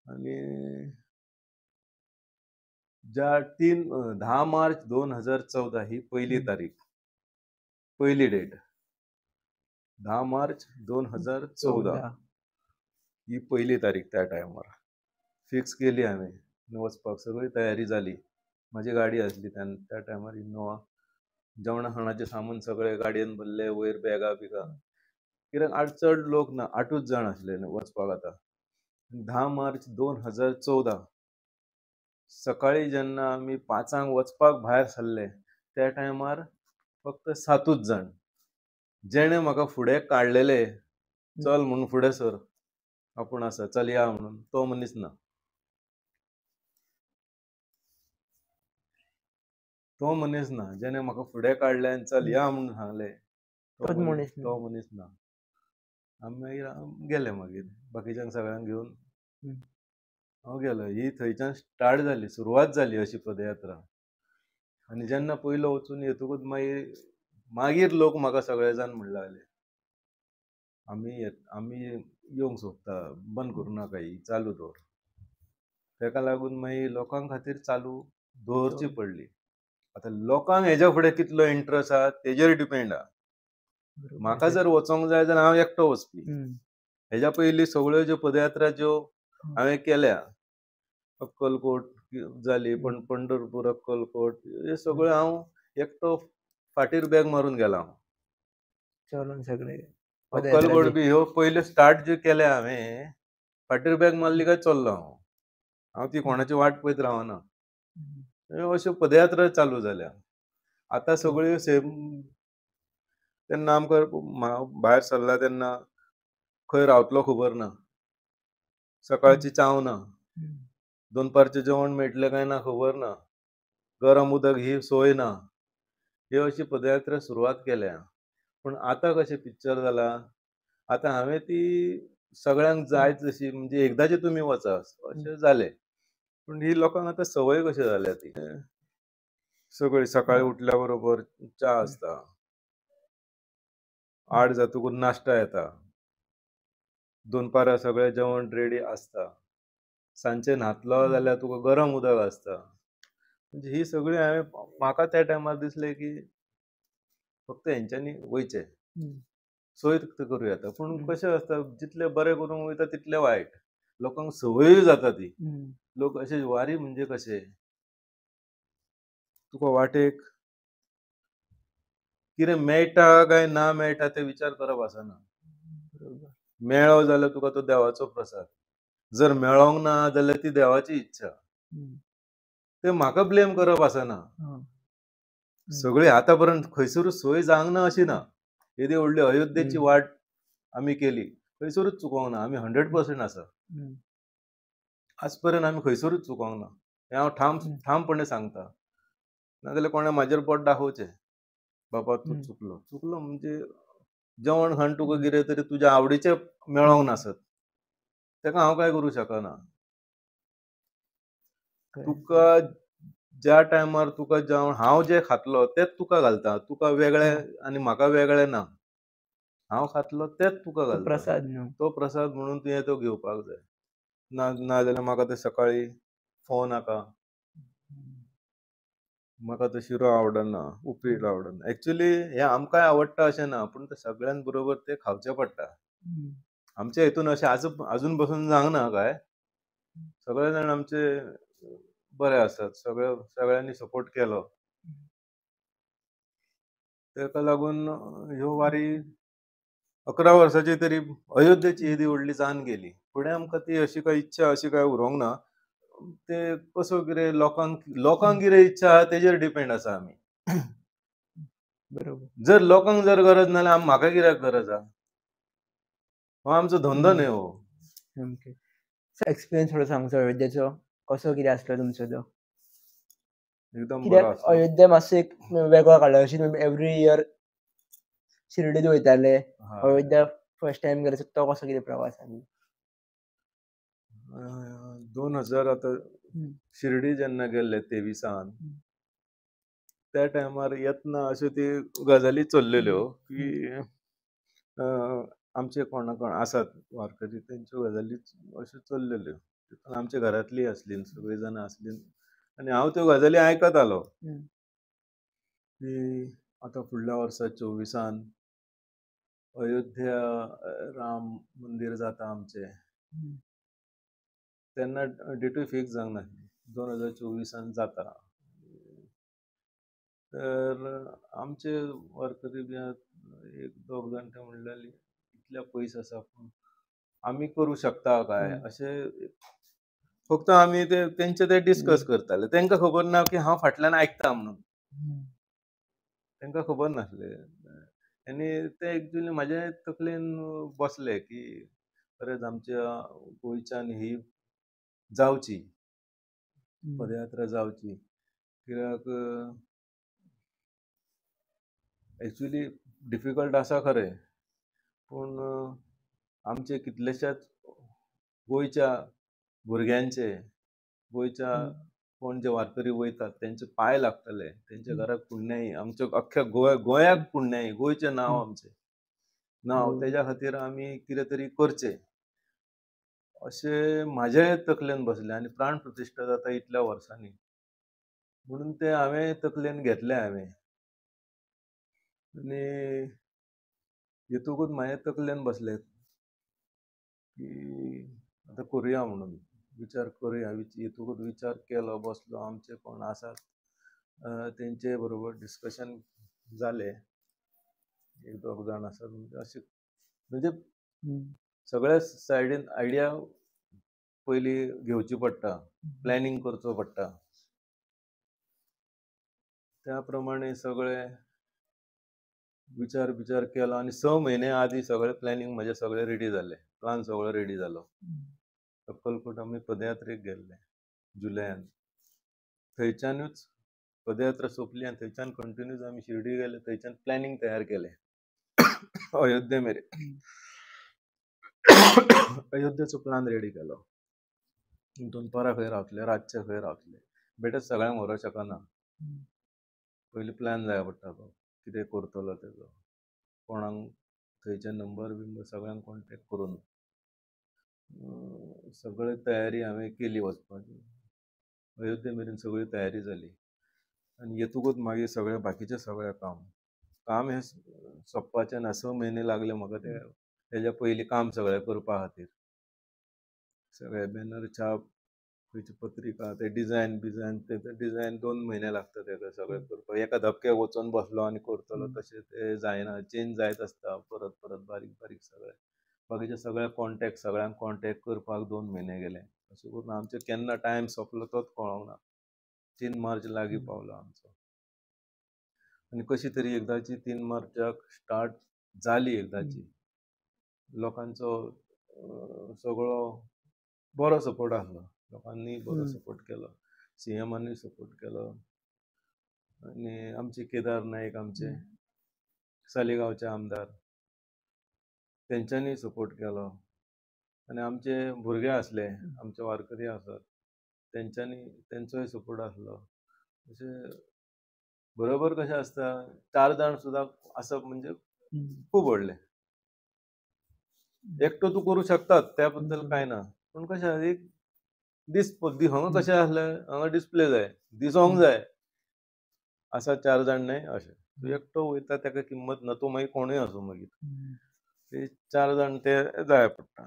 आनी ज्या 10 मार्च 2014 ही पयली तारीख, पयली डेट. 10 मार्च 2014 ही पयली तारीख. त्या टायमार फिक्स केली हांवें वचपाक. सगळी तयारी जाली. म्हाजी गाडी आसली त्या टायमार इनोवा. जेवणा खाणाचें सामान सगळें गाडयेन भरलें, वयर बॅगां बिगां. कित्याक चड लोक ना, 8च जाण आसले वचपाक. आतां 10 मार्च 2014 सकाळी जेन्ना आमी 5 वचपाक भायर सरले, त्या टायमार फक्त 7च जाण. जेणे म्हाका फुडें काडलेले, चल म्हणून फुडें सर, आपूण आसा, चल या म्हणून, तो मनीस ना. तो मनीस ना. जेणे म्हाका फुडें काडलें आनी चल या म्हणून सांगलें, तो मनीस ना. आमी मागीर गेले. मागीर बाकीच्यांक सगळ्यांक घेवन हांव गेलो. ही थंयच्यान स्टार्ट जाली, सुरवात जाली अशी पदयात्रा. आनी जेन्ना पयलो वचून येतकूच मागीर लोक म्हाका सगळे जाण म्हणूंक लागले, आमी येवंक सोदता, बंद करूं नाका, ही चालू दवर. तेका लागून मागीर लोकां खातीर चालू दवरची पडली. आता लोकांक हेज्या फुडें कितलो इंट्रस्ट आहा तेजेर डिपेंड आहा. म्हाका जर वचोंक जाय जाल्यार हांव एकटो वचपी. हेज्या पयलीं सगळ्यो ज्यो पदयात्रा ज्यो हांवें केल्या, अक्कलकोट जाली, पण पंढरपूर, अक्कलकोट हे सगळ्यो हांव एकटो फाटीर बॅग मारून गेला हांव. चलून सगळे अक्कलकोट बी ह्यो पयले स्टार्ट ज्यो केल्या हांवें, फाटीर बॅग मारली काय चल्लो हांव. हांव ती कोणाची वाट पळयत रावना. अश्यो पदयात्रा चालू जाल्या. आतां सगळ्यो सेम तेन्ना आमकां भायर सरला तेन्ना खंय रावतलो खबर ना. सकाळची चाव ना. दनपारचें जेवण मेळटलें काय ना खबर ना. गरम उदक ही सोय ना. ह्यो अशी पदयात्रा सुरवात केल्या. पूण आतां कशें पिक्चर जाला, आतां हांवें ती सगळ्यांक जाय तशी म्हणजे एकदांचें तुमी वचा अशें जालें. पूण ही लोकांक आतां संवय कशी जाल्या ती. सगळीं सकाळीं उठल्या बरोबर च्या आसता. 8 जातकूच नाश्ता येता. दनपारां सगळें जेवण रेडी आसता. सांजचें न्हातलो जाल्यार तुका गरम उदक आसता. म्हणजे ही सगळी हांवें म्हाका त्या टायमार दिसलें की फक्त हेंच्यांनी वयचें. सोय करूं येता. पूण कशें आसता जितलें बरें करूंक वयता तितलें वायट. लोकांक संवयूय जाता ती. लोक अशे वारी म्हणजे कशें तुका वाटेक कितें मेळटा काय ना मेळटा ते विचार करप आसना. मेळ्ळो जाल्यार तुका तो देवाचो प्रसाद. जर मेळोंक ना जाल्यार ती देवाची इच्छा. ते म्हाका ब्लेम करप आसना. सगळी आतां पर्यंत खंयसरूच सोय जावंक ना अशी ना. येदी व्हडली अयोध्येची वाट आमी केली. खंयसरूच चुकोवंक ना. आमी 100% आसा. आज पर्यंत आमी खंयसरूच चुकोवंक ना. हें हांव ठामपणे सांगता. नाजाल्यार कोणें म्हाजेर बोट दाखोवचें. बाबा तूं चुकलो. चुकलो म्हणजे जेवण खाण तुका कितें तरी तुज्या आवडीचें मेळोंक नासत. तेका हांव कांय करूं शकना. तुका ज्या टायमार तुका जेवण हांव जें खातलो तेंच तुका घालता. तुका वेगळें आनी म्हाका वेगळें ना. हांव खातलो तेंच तुका घालता. प्रसाद न्हू. तो प्रसाद म्हणून तुवें तो घेवपाक जाय. नाजाल्यार म्हाका ते सकाळीं फोव नाका. म्हाका तो शिरो आवडना, उपीट आवडना. एक्चुअली हें आमकांय आवडटा अशें ना, पूण ते सगळ्यां बरोबर ते खावचें पडटा. आमच्या हितून अशें आजून पसून जावंक ना काय. सगळे जाण आमचे बरे आसात. सगळ्यांनी सपोर्ट केलो. तेका लागून ह्यो वारी 11 वर्सांची तरी अयोध्येची येदी व्हडली जावन गेली. फुडें आमकां ती अशी काय इच्छा अशी काय उरोंक ना. ते कसो कितें लोकांक कितें इच्छा आहा तेजेर डिपेंड आसा आमी. बरोबर. जर लोकांक जर गरज नाल्यार म्हाका कित्याक गरज आहा? हो आमचो धंदो न्ही हो. एक्सपिरियन्स थोडो सांगचो अयोध्येचो. कसो कितें आसलो तुमचो तो? एकदम बरो कित्याक आसलो. अयोध्या मातसो एक वेगळो काडलो. अशी एवरी इयर शिर्डीत वयताले. अयोध्या फर्स्ट टायम गेले तो कसो कितें प्रवास आसलो? 2000 आतां शिर्डी जेन्ना गेल्ले 23 त्या टायमार येतना अश्यो ती गजाली चल्लेल्यो की आमचे कोण आसात वारकरी तेंच्यो गजाली अश्यो चल्लेल्यो. तितून आमच्या घरांतलीं आसलीं, सगळीं जाणां आसलीं आनी हांव त्यो गजाली आयकत आलो. की आतां फुडल्या वर्सा 24 अयोध्या राम मंदीर जाता आमचें. तेन्ना डेटूय फिक्स जावंक नासली. 2024 जाता. तर आमचे वारकरी बी एक दोग जाण ते म्हणलेले इतल्या पयस आसा पूण आमी करूं शकता काय अशें फक्त आमी ते तेंचे ते डिस्कस करताले. तेंकां खबर ना की हांव फाटल्यान आयकता म्हणून. तेंकां खबर नासलें. आनी ते एक्चुअली म्हाजे तकलेन बसलें की खरेंच आमच्या गोंयच्यान ही जावची. पदयात्रा जावची. कित्याक एक्चुअली डिफिकल्ट आसा खरें. पूण आमचे कितलेशेच गोंयच्या भुरग्यांचे गोंयच्या कोण जे वारकरी वयतात तेंचे पांय लागतले. तेंच्या घराक पुण्याई. आमच्या अख्ख्या गोंयाक पुण्याई. गोंयचें नांव आमचें. नांव तेज्या खातीर आमी कितें तरी करचें. अशें म्हाजे तकलेन बसलें आनी प्राण प्रतिश्ठा जाता इतल्या वर्सांनी. म्हणून ते हांवें तकलेन घेतले हांवें आनी येतकूच म्हाज्या तकलेन बसले की आतां करुया म्हणून विचार करुया. येतकूच विचार केलो, बसलो, आमचे कोण आसात तेंचे बरोबर डिस्कशन जालें. एक दोग जाण आसात म्हणजे अशें म्हणजे सगळ्या सायडीन आयडिया पयली घेवची पडटा, प्लॅनिंग करचो पडटा. त्या प्रमाणे सगळे विचार केलो आनी 6 म्हयने आदी सगळे प्लॅनिंग म्हजे सगळे रेडी जाले. प्लान सगळो रेडी जालो. अक्कलकोट आमी पदयात्रेक गेल्ले जुलयान. थंयच्यानूच पदयात्रा सोंपली आनी थंयच्यान कंटिन्यूज आमी शिर्डी गेले. थंयच्यान प्लॅनिंग तयार केलें अयोध्ये मेरेन. अयोध्येचो प्लान रेडी केलो. दनपारां खंय रावतले, रातचे खंय रावतले. बेटर सगळ्यांक व्हरोंक शकना. पयली प्लॅन जाय पडटा तो कितें करतलो तेजो. कोणाक थंयचे नंबर बिंबर सगळ्यांक कॉन्टेक्ट करून सगळी तयारी हांवें केली वचपाची. अयोध्ये मेरेन सगळी तयारी जाली आनी येतकूच मागीर सगळें बाकीचें सगळें काम हें सोंपपाचें ना. 6 म्हयने लागले म्हाका तेज्या पयलीं काम सगळें करपा खातीर. सगळे बॅनर छाप, खंयची पत्रिका, ते डिजायन ते डिजायन 2 म्हयने लागता तेका सगळें करपाक. एका धपके वचून बसलो आनी करतलो तशें ते जायना. चेंज जायत आसता परत परत बारीक बारीक सगळें. बाकीचे सगळ्या सगळ्यांक कॉन्टेक्ट करपाक 2 म्हयने गेले. अशें करून आमचे केन्ना टायम सोंपलो तोच कळोंक ना. 3 मार्च लागीं पावलो आमचो आनी कशी तरी एकदाची 3 मार्चाक स्टार्ट जाली एकदाची. लोकांचो सगळो बरो सपोर्ट आसलो. लोकांनी बरो सपोर्ट केलो. सीएमांनी सपोर्ट केलो आनी आमचे केदार नायक आमचे सालिगांवचे आमदार तेंच्यांनी सपोर्ट केलो आनी आमचे भुरगे आसले, आमचे वारकरी आसात तेंचोय सपोर्ट आसलो. अशें बरोबर कशें आसता 4 जाण सुद्दां आसप म्हणजे खूब व्हडलें. एकटो तूं करूं शकतात त्या बद्दल कांय ना, पूण कशें एक हांगा कशें आसलें, हांगा डिस्प्ले जाय, दिसोंक जाय असा 4 जाण न्हय अशें. तूं एकटो वयता तेका किंमत ना, तूं मागीर कोणूय आसूं मागीर. ते 4 जाण ते जाय पडटा.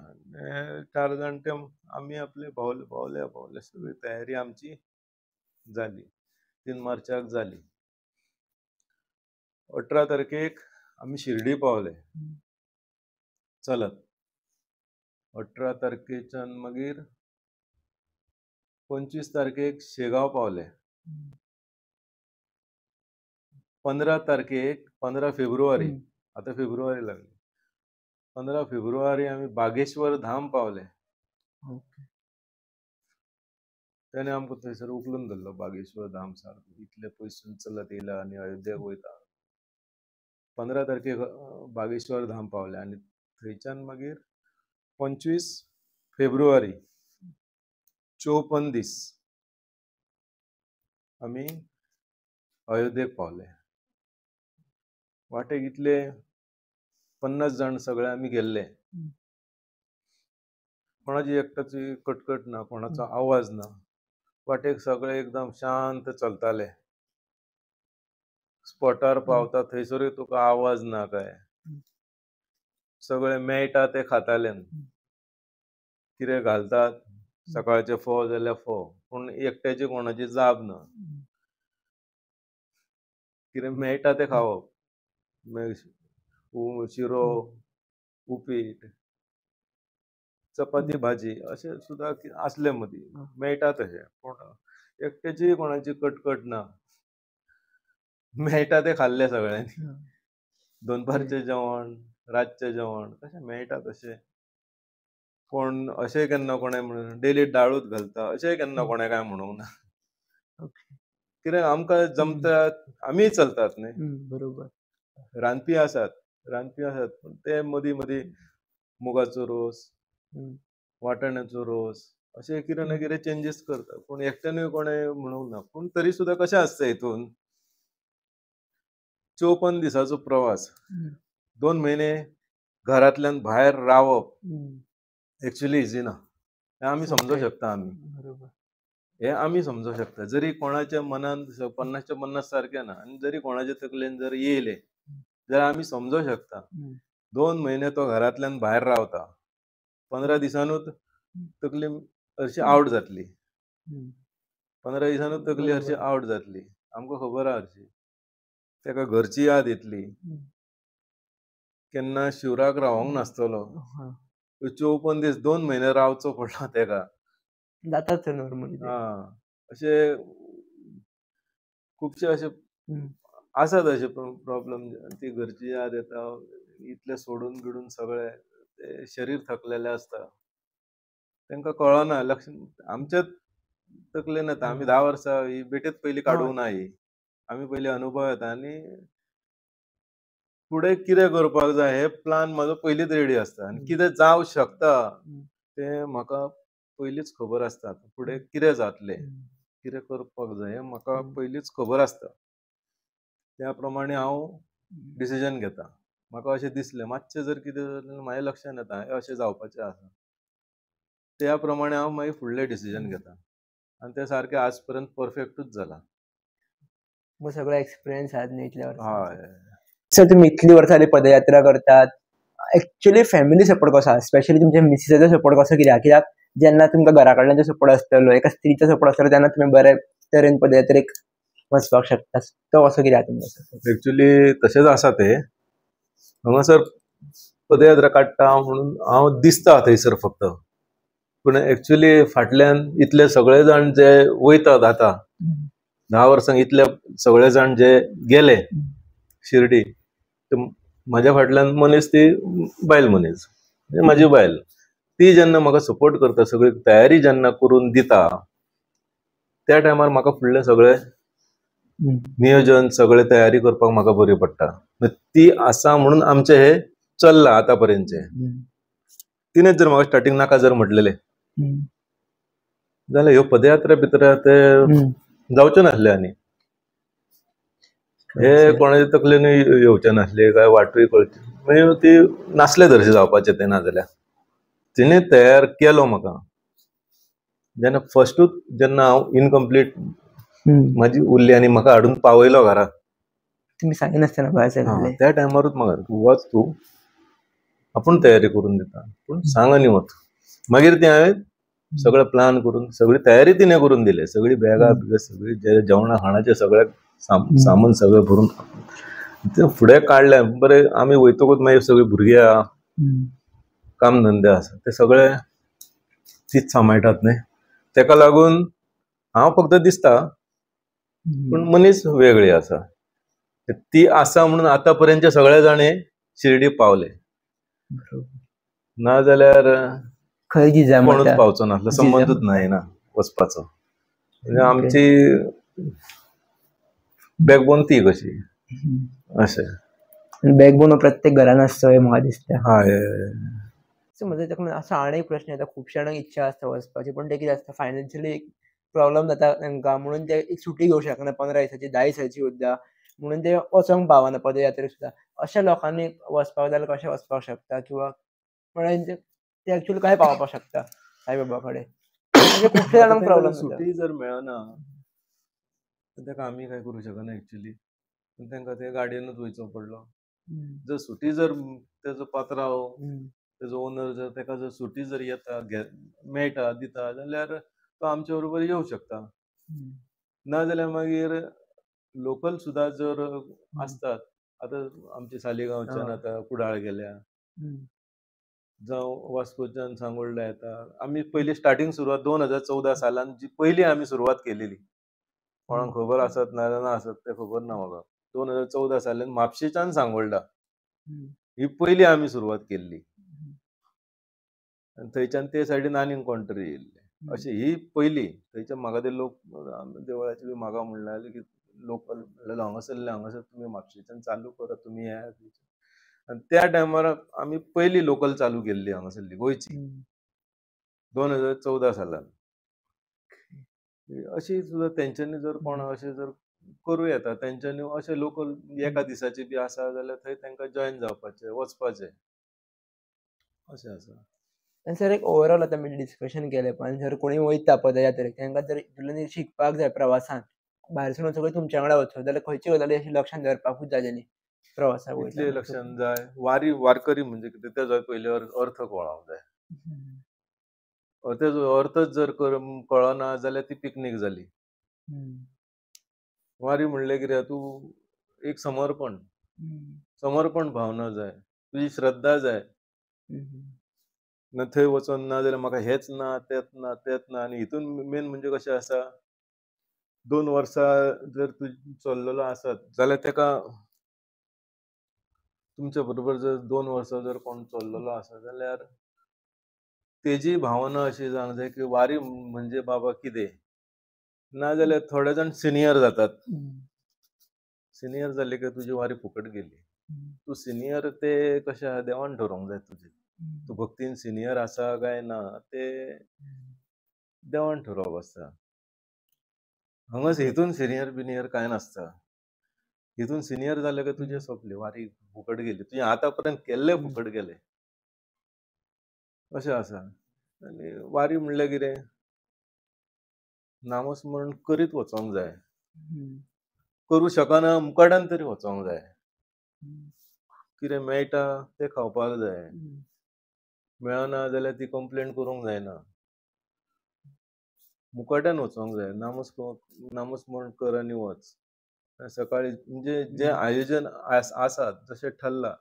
4 जाण ते आमी आपले भोंवले सगळी तयारी आमची जाली. 3 मार्चाक जाली. 18 तारखेक आमी शिर्डी पावले चलत. 18 तारखेच्यान मागीर 25 तारखेक शेगांव पावले. 15 तारखेक 15 फेब्रुवारी, आता फेब्रुवारी लागली. 15 फेब्रुवारी आमी बागेश्वर धाम पावले. त्याने आमकां थंयसर उखलून धरलो बागेश्वर धाम सारको. इतले पयसून चलत येयला आनी अयोध्येक वयता. 15 तारखेक बागेश्वर धाम पावले आनी थंयच्यान मागीर 25 फेब्रुवारी 54 दीस आमी अयोध्येक पावले. वाटेक इतले 50 जाण सगळे आमी गेल्ले. कोणाची एकट्याची कटकट ना, कोणाचो आवाज ना. वाटेक सगळे एकदम शांत चलताले. स्पॉटार पावता थंयसरूय तुका आवाज ना काय. सगळे मेळटा ते खाताले. कितें घालतात, सकाळचे फोव जाल्यार फोव, पूण एकट्याची कोणाची जाप ना. कितें मेळटा तें खावप. शिरो, उपीट, चपाती भाजी अशें सुद्दां आसलें मदीं. मेळटा तशें, पूण एकट्याची कोणाची कटकट ना. मेळटा तें खाल्लें सगळ्यांनी. दनपारचें जेवण, रातचें जेवण कशें मेळटा तशें. कोण अशें केन्ना कोणें म्हणून डेली दाळूच घालता अशें केन्ना कोणें काय म्हणूंक ना. कित्याक आमकां जमता, आमी चलतात न्ही. बरोबर. रांदपी आसात पूण ते मदीं मदीं मुगाचो रोस, वाटाण्याचो रोस अशें कितें ना कितें चेंजीस करता. पूण एकट्यानूय कोणें म्हणूंक ना. पूण तरी सुद्दां कशें आसता हितून 54 दिसाचो प्रवास, 2 म्हयने घरांतल्यान भायर रावप एक्चुअली इजी ना. हें आमी समजूंक शकता आमी. हे आम्ही समजू शकता. जरी कोणाच्या मनान 50च्या 50 सारखे ना, आणि जरी कोणाच्या तकलेन जर येयले जाल्यार आम्ही समजू शकता. 2 महिने तो घरांतल्यान भायर रावता, 15 दिसांनूच तकली हरशी आवट जातली. 15 दिसांनूच तकली हरशी आवट जातली. आमकां खबर आहा हरशी. तेका घरची याद येतली. केन्ना शिवराक रावोंक नासतलो. 54 दीस 2 म्हयने रावचो पडलो तेका. जाताच नॉर्मली. अशे खुबशे अशे आसात अशे प्रॉब्लेम. ती घरची याद येता. इतले सोडून बिडून सगळे ते शरीर थकलेले असता. तांकां कळना. लक्ष आमच्याच तकलेन येता. आमी 10 वर्सां ही बेठीच पयलीं काडूंक ना ही. आमी पयलीं अनुभव येता आनी फुडें कितें करपाक जाय हे प्लान म्हाजो पयलींच रेडी आसता. आनी कितें जावं शकता तें म्हाका पयलींच खबर आसता. फुडें कितें जातलें, कितें करपाक जाय हें म्हाका पयलींच खबर आसता. त्या प्रमाणे हांव डिसिजन घेता. म्हाका अशें दिसलें मातशें जर कितें जालें म्हाज्या लक्षांत येता हें अशें जावपाचें आसा. त्या प्रमाणे हांव मागीर फुडलें डिसिजन घेता. आनी तें सारकें आज पर्यंत परफेक्टूच जाला. मग सगळो एक्सपिरियन्स आहात न्ही इतल्या वर्सांचो. हय. सर तुम्ही इतली वर्सां जाली पदयात्रा करतात. एक्चुअली फॅमिली सपोर्ट कसो आहा? स्पेशली तुमच्या मिसेसाचो सपोर्ट कसो कित्याक जेन्ना तुमकां घरा कडल्यान सपोर्ट आसतलो, एका स्त्रीचो सपोर्ट आसतलो तेन्ना तुमी बरे तरेन पदयात्रेक वचपाक शकता. तो कसो कित्याक तुमकां? एक्चुअली तशेंच आसा तें. हांगासर पदयात्रा काडटा म्हणून हांव दिसता थंयसर फक्त. पूण एक्चुअली फाटल्यान इतले सगळे जाण जे वयतात आतां 10 वर्सांक इतले सगळे जाण जे गेले शिर्डी, म्हाज्या फाटल्यान मनीस ती बायल मनीस, म्हाजी बायल. ती जेन्ना म्हाका सपोर्ट करता, सगळी तयारी जेन्ना करून दिता, त्या टायमार म्हाका फुडलें सगळें नियोजन सगळे तयारी करपाक म्हाका बरी पडटा. ती आसा म्हणून आमचें हे चल्लां आतां पर्यंतचें. तिणेच जर म्हाका स्टार्टींग नाका जर म्हटलेलें जाल्यार ह्यो पदयात्रा बित्र्या ते जावचे नासले आनी. हे कोणाच्या तकलेन येवचे नासले, काय वाटूय कळची म्हणजे ती नासले तशें जावपाचें तें नाजाल्यार. तिणे तयार केलो म्हाका. जेन्ना फस्टूच जेन्ना हांव इनकम्प्लीट म्हाजी उरली आनी म्हाका हाडून पावयलो घरा, तुम्ही सांगिनासतना भायर सरले. त्या टायमारूच म्हाका तूं वच, तूं आपूण तयारी करून दिता, पूण सांग आनी वच. मागीर तें हांवें सगळें प्लान करून सगळी तयारी तिणें करून दिली. सगळी बॅगां बिगां सगळी जेवणा खाणाचें सगळें सामान सगळें भरून तें फुडें काडलें. बरें आमी वयतकूच मागीर सगळीं भुरगीं आहा, काम धंदे आसा, ते सगळे तीच सांबाळटात न्ही. तेका लागून हांव फक्त दिसता, पूण मनीस वेगळी आसा. ती आसा म्हणून आतां पर्यंतचे सगळे जाण हे शिर्डी पावले. नाजाल्यार खंय जिजा कोणूच पावचो नासलो, संबंदूच नाही ना वचपाचो. म्हणजे आमची बॅकबोन ती कशी अशें. बॅकबोन प्रत्येक घरान आसता हें म्हाका दिसता. हय. सो म्हजो ताका असो आनी एक प्रश्न येता. खुबशांक इच्छा आसता वचपाची, पण ते कितें आसता फायनान्शियली एक प्रॉब्लेम जाता तांकां, म्हणून ते एक सुटी घेवंक शकना 15 दिसाची 10 दिसाची सुद्दां, म्हणून ते वचोंक पावना पदयात्रेक सुद्दां. अशा लोकांनी वचपाक जाल्यार कशें वचपाक शकता, किंवा ते एक्चुअली कशें पावपाक शकता साईबाबा कडेन? म्हणजे खुबशा जाणांक प्रॉब्लेम जाता. सुटी जर मेळना तेका आमी काय करूं शकना एक्चुअली. तांकां ते गाडयेनूच वयचो पडलो. जर सुटी जर तेजो पात्रांव, तेजो ओनर जर तेका जर सुटी जर येता मेळटा दिता जाल्यार तो आमचे बरोबर येवं शकता. नाजाल्यार मागीर लोकल सुद्दां जर आसतात, आतां आमचे सालिगांवच्यान आतां कुडाळ गेल्या, जावं वास्कोच्यान सांगोळडा येता. आमी पयलीं स्टार्टींग सुरवात 2014 सालान जी पयली आमी सुरवात केलेली, कोणाक खबर आसत नाजाल्यार ना आसत तें खबर ना म्हाका. 2014 सालान म्हापशेच्यान सांगोळडा ही पयली आमी सुरवात केल्ली. आनी थंयच्यान ते सायडीन आनीक कोण तरी येयल्ले. अशी ही पयली. थंयच्यान म्हाका ते लोक देवळाचे बी म्हाका म्हणलें की लोकल हांगासर तुमी म्हापशेच्यान चालू करात, तुमी येयात. आनी त्या टायमार आमी पयली लोकल चालू केल्ली हांगासरली गोंयची 2014 सालान. अशी सुद्दां तेंच्यांनी जर कोण अशें जर करूं येता, तेंच्यांनी अशें लोकल एका दिसाची बी आसा जाल्यार थंय तांकां जॉयन जावपाचें, वचपाचें अशें आसा. सर एक ओव्हरऑल आता मी डिस्कशन केलें पण जर कोणी वयता पदयात्रेक तांकां जर इतुनूच शिकपाक जाय प्रवासान भायरसून सगळें तुमच्या वांगडा वचत जाल्यार खंयची गजाली अशी लक्षांत दवरपाकूच जाय तेणी प्रवासाक इतले वयताना. लक्षांत जाय वारकरी म्हणजे कितें तेजो पयलीं अर्थ कळोंक जाय. तेजो अर्थच जर कळना जाल्यार ती पिकनीक जाली. वारी म्हणलें कितें तूं एक समर्पण भावना जाय, तुजी श्रद्धा जाय. थंय वचोन ना जाल्यार म्हाका हेच ना तेच ना आनी हितून मेन म्हणजे कशें आसा 2 वर्सां जर तूं चल्लेलो आसत जाल्यार तेका तुमच्या बरोबर जर 2 वर्सां जर कोण चल्लेलो आसा जाल्यार तेजी भावना अशी जावंक जाय की वारी म्हणजे बाबा कितें. नाजाल्यार थोडे जाण सिनियर जातात. सिनियर जाले की तुजी वारी फुकट गेली. तूं सिनियर ते कशें आहा देवान ठरोवंक जाय तुजें. तूं भक्तीन सिनियर आसा काय ना ते देवान ठरोवप आसता. हांगास हितून सिनियर बिनियर कांय नासता. हितून सिनियर जाले की तुजें सोंपलें, वारी फुकट गेली. तुवें आतां पर्यंत केल्लें फुकट गेलें. अशें आसा. आनी वारी म्हणल्यार कितें नामस्मरण करीत वचोंक जाय. करूं शकना मुखाटान तरी वचोंक जाय. कितें मेळटा तें खावपाक जाय. मेळना जाल्यार ती कंप्लेंट करूंक जायना. मुखाट्यान वचोंक जाय. नामस्मरण कर आनी वच. सकाळी म्हणजे जें आयोजन आसा जशें ठरलां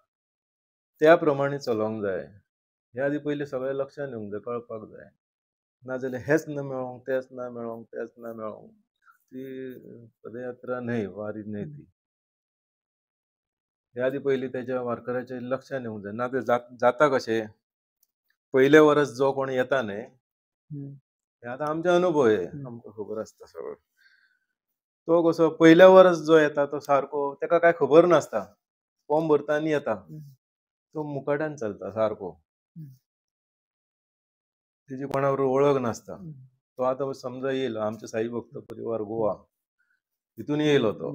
त्या प्रमाणे चलोंक जाय. हे आदी पयलीं सगळें लक्षांत येवंक जाय, कळपाक जाय. नाजाल्यार हेच ना मेळोंक, तेच ना मेळोंक ती पदयात्रा न्हय, वारी न्हय ती. हे आदी पयलीं तेच्या वारकऱ्याच्या लक्षांत येवंक जाय. ना जाता कशें पयले वरस जो कोण येता न्हय हे आतां आमचे अनुभव हे आमकां खबर आसता सगळो. तो कसो पयल्या वरस जो येता तो सारको तेका कांय खबर नासता. फॉर्म भरता आनी येता. तो मुखाट्यान चलता सारको. तेजी कोणा बरोबर वळख नासता. तो आतां समजा येयलो आमचे साई भक्त परिवार गोवा हितून येयलो तो.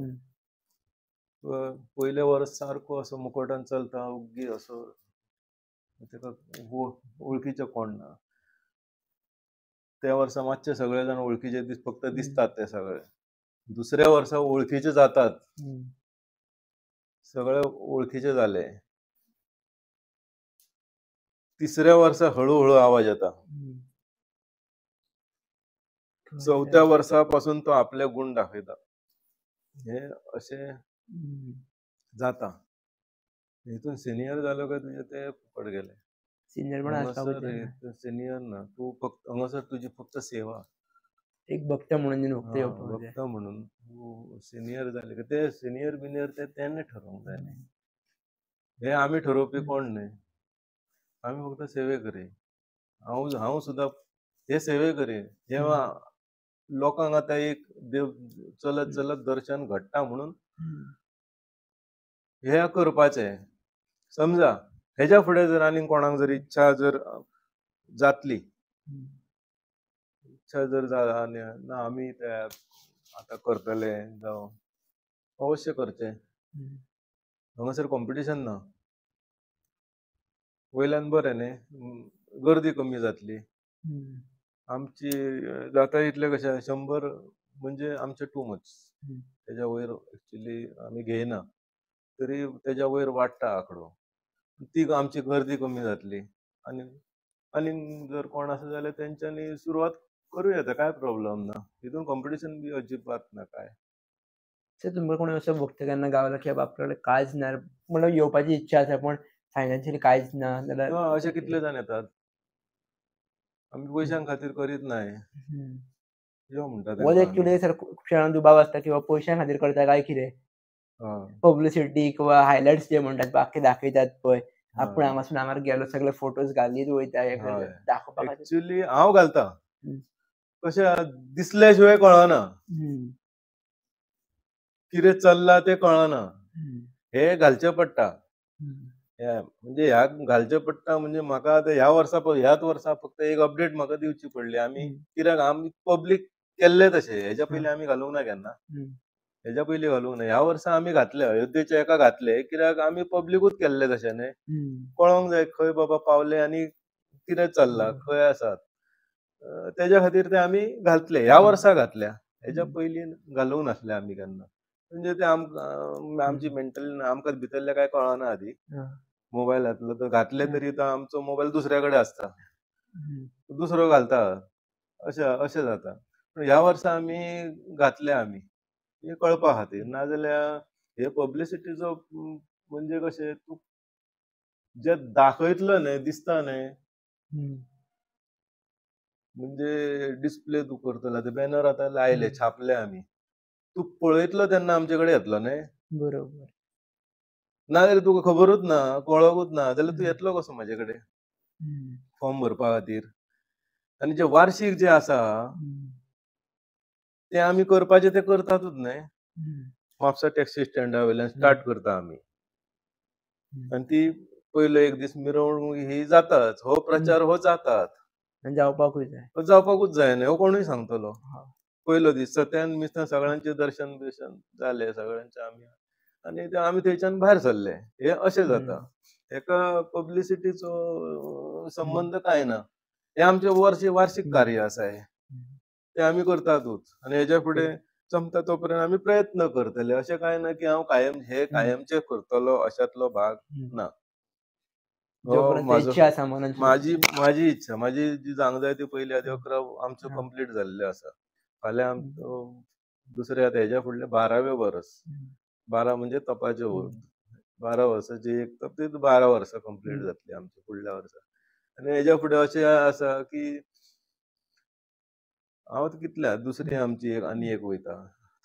पयले वर्स सारको असो मुखाट्यान चलता ओग्गी असो तेका वळखीचे कोण ना. त्या वर्सा मातशे सगळे जाण वळखीचे फक्त दिसतात ते सगळे. दुसऱ्या वर्सा वळखीचे जातात. सगळे वळखीचे जाले. तिसऱ्या वर्सा हळूहळू आवाज येता. चौथ्या वर्सापासून तो आपले गुण दाखयता. हे अशें जाता. हितून सिनियर जालो काय तुजें ते फुकट गेलें. सिनियर पण आसपाक सिनियर ना तूं फक्त हांगासर तुजी फक्त सेवा. एक भक्त म्हणून भक्त भक्त म्हणून तूं सिनियर जाले की ते सिनियर बिनियर ते तेणें ठरोवंक जाय न्हय. हे आमी ठरोवपी कोण न्हय. आमी फक्त सेवेकरी. हांव सुद्दां हे सेवेकरी. जेव्हा लोकांक आतां एक देव चलत चलत दर्शन घडटा म्हणून हे करपाचें. समजा हेच्या फुडें जर आनीक कोणाक जर इच्छा जर जातली इच्छा जर ना आमी त्या आतां करतले जावं अवश्य करचें. हांगासर कॉम्पिटिशन ना. वयल्यान बरें न्हय गर्दी कमी जातली. आमची जाता इतले कशें 100 म्हणजे आमचे टू मच. तेच्या वयर एक्चुअली आमी घेयना. तरी तेच्या वयर वाडटा आंकडो. ती आमची गर्दी कमी जातली. आनी जर कोण आसा जाल्यार तेंच्यांनी सुरवात करूं येता कांय प्रॉब्लेम ना. हितून कॉम्पिटिशन बी अजिबात ना कांय. सर तुमकां कोणी असो भक्त केन्ना गावला की बाबा आपल्याकडे कांयच ना म्हणल्यार येवपाची इच्छा आसा पण फायनान्शियली कांयच ना जाल्यार अशे कितले जाण येतात. आमी पयशां खातीर करीत नाय. यो म्हणटा हो एक्चुअली सर खुबशे जाणांक दुबाव आसता किंवा पयशां खातीर करता काय कितें. पब्लिसिटी किंवा हायलायट्स जे म्हणटात बाकी दाखयतात पळय आपूण हांगासून हांगार गेलो सगळे फोटोज घालीत वयता हे दाखोवपा खातीर. एक्चुअली हांव घालता. कशें दिसल्या शिवाय कळना. कितें चल्लां तें कळना. हे घालचें पडटा. म्हणजे ह्या घालचें पडटा म्हणजे म्हाका आतां ह्याच वर्सा फक्त एक अपडेट म्हाका दिवची पडली. आमी कित्याक आमी पब्लीक केल्ले तशें. हेच्या पयलीं आमी घालूंक ना केन्ना. हेच्या पयलीं घालूंक ना. ह्या वर्सा आमी घातले. अयोध्येच्या हेका घातले कित्याक आमी पब्लिकूच केल्ले तशें न्हय. कळोंक जाय खंय बाबा पावले आनी कितें चल्लां, खंय आसात, तेज्या खातीर ते आमी घातले. ह्या वर्सा घातल्या. हेच्या पयलीं घालूंक नासले आमी केन्ना. म्हणजे ते आमची मेंटल आमकां भितरले कांय कळना आदी. मोबायल घातलो तर घातले तरी तो आमचो मोबायल दुसऱ्या कडेन आसता. दुसरो घालता. अशें जाता. पूण ह्या वर्सा आमी घातले हे कळपा खातीर. नाजाल्यार हे पब्लिसिटीचो म्हणजे कशें तूं जे दाखयतलो न्हय, दिसता न्हय, म्हणजे डिस्प्ले तूं करतलो. ते बॅनर आतां लायले, छापले आमी. तूं पळयतलो तेन्ना आमचे कडेन येतलो न्हय. बरोबर. नाजाल्यार तुका खबरूच ना, कळोंकूच ना, जाल्यार तूं येतलो कसो म्हाजे कडेन फॉर्म भरपा खातीर. आनी जे वार्षिक जे आसा ते आमी करपाचे ते करतातूच न्हय. म्हापसा टॅक्सी स्टँडा वयल्यान स्टार्ट करता आमी. आनी ती पयलो एक दीस मिरवणूक ही जाताच. हो प्रचार हो जाताच. जावपाकूच जाय. जावपाकूच जाय न्हय, हो कोणूय सांगतलो. पयलो दीस सत्यान मिस्तान सगळ्यांचे दर्शन बिर्शन जाले सगळ्यांचे आमी. आनी आमी थंयच्यान भायर सरले. हे अशें जाता. हेका पब्लिसिटीचो संबंद कांय ना. हे आमचे वार्षिक कार्य आसा हे. ते आमी करतातूच. आनी हेच्या फुडें जमता तोपर्यंत आमी प्रयत्न करतले. अशें कांय ना की हांव कायमचे करतलो अशातलो भाग ना. इच्छा आसा मनान. माझी इच्छा, माझी जी जावंक जाय ती पयली आदी 11 आमच्यो कंप्लीट जाल्ल्यो आसा. फाल्यां दुसरे आतां हेच्या फुडले 12वें वर्स. 12 म्हणजे तपाचे वर्स. 12 वर्साची एक तप, ती 12 वर्सां कंप्लीट जातली आमची फुडल्या वर्सा. आनी हेच्या फुडें अशें आसा की हांव कितल्या दुसरी आमची आनी एक वयता.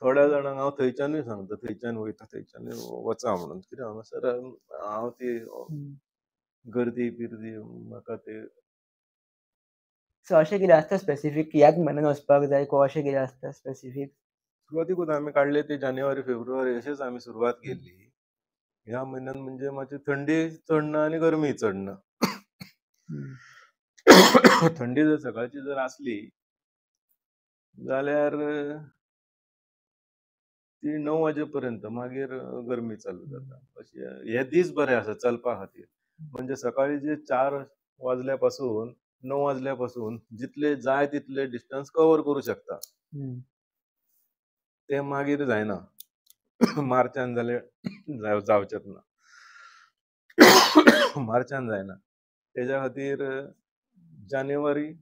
थोड्या जाणांक हांव थंयच्यानूय सांगता, थंयच्यान वयता, थंयच्यानूय वचा म्हणून. कित्याक हांगासर हांव ती गर्दी बिर्दी म्हाका ते. सो अशें कितें आसता स्पेसिफीक ह्याच म्हयन्यान वचपाक जाय को अशें कितें आसता स्पेसिफीक? सुरवातीकूच आमी काडले ती जानेवारी फेब्रुवारी अशेंच आमी सुरवात केल्ली. ह्या म्हयन्यान म्हणजे मातशी थंडी चडना आनी गरमी चडना. थंडी जर सकाळची जर आसली जाल्यार ती 9 वाजेपर्यंत, मागीर गरमी चालू जाता. अशें हे दीस बरे आसा चलपा खातीर. म्हणजे सकाळी जे 4 वाजल्या पासून 9 वाजल्या पासून जितले जाय तितले डिस्टन्स कवर करूं शकता. ते मागीर जायना. मार्चान जाल्यार जावचेच ना. मार्चान जायना. तेज्या खातीर जानेवारी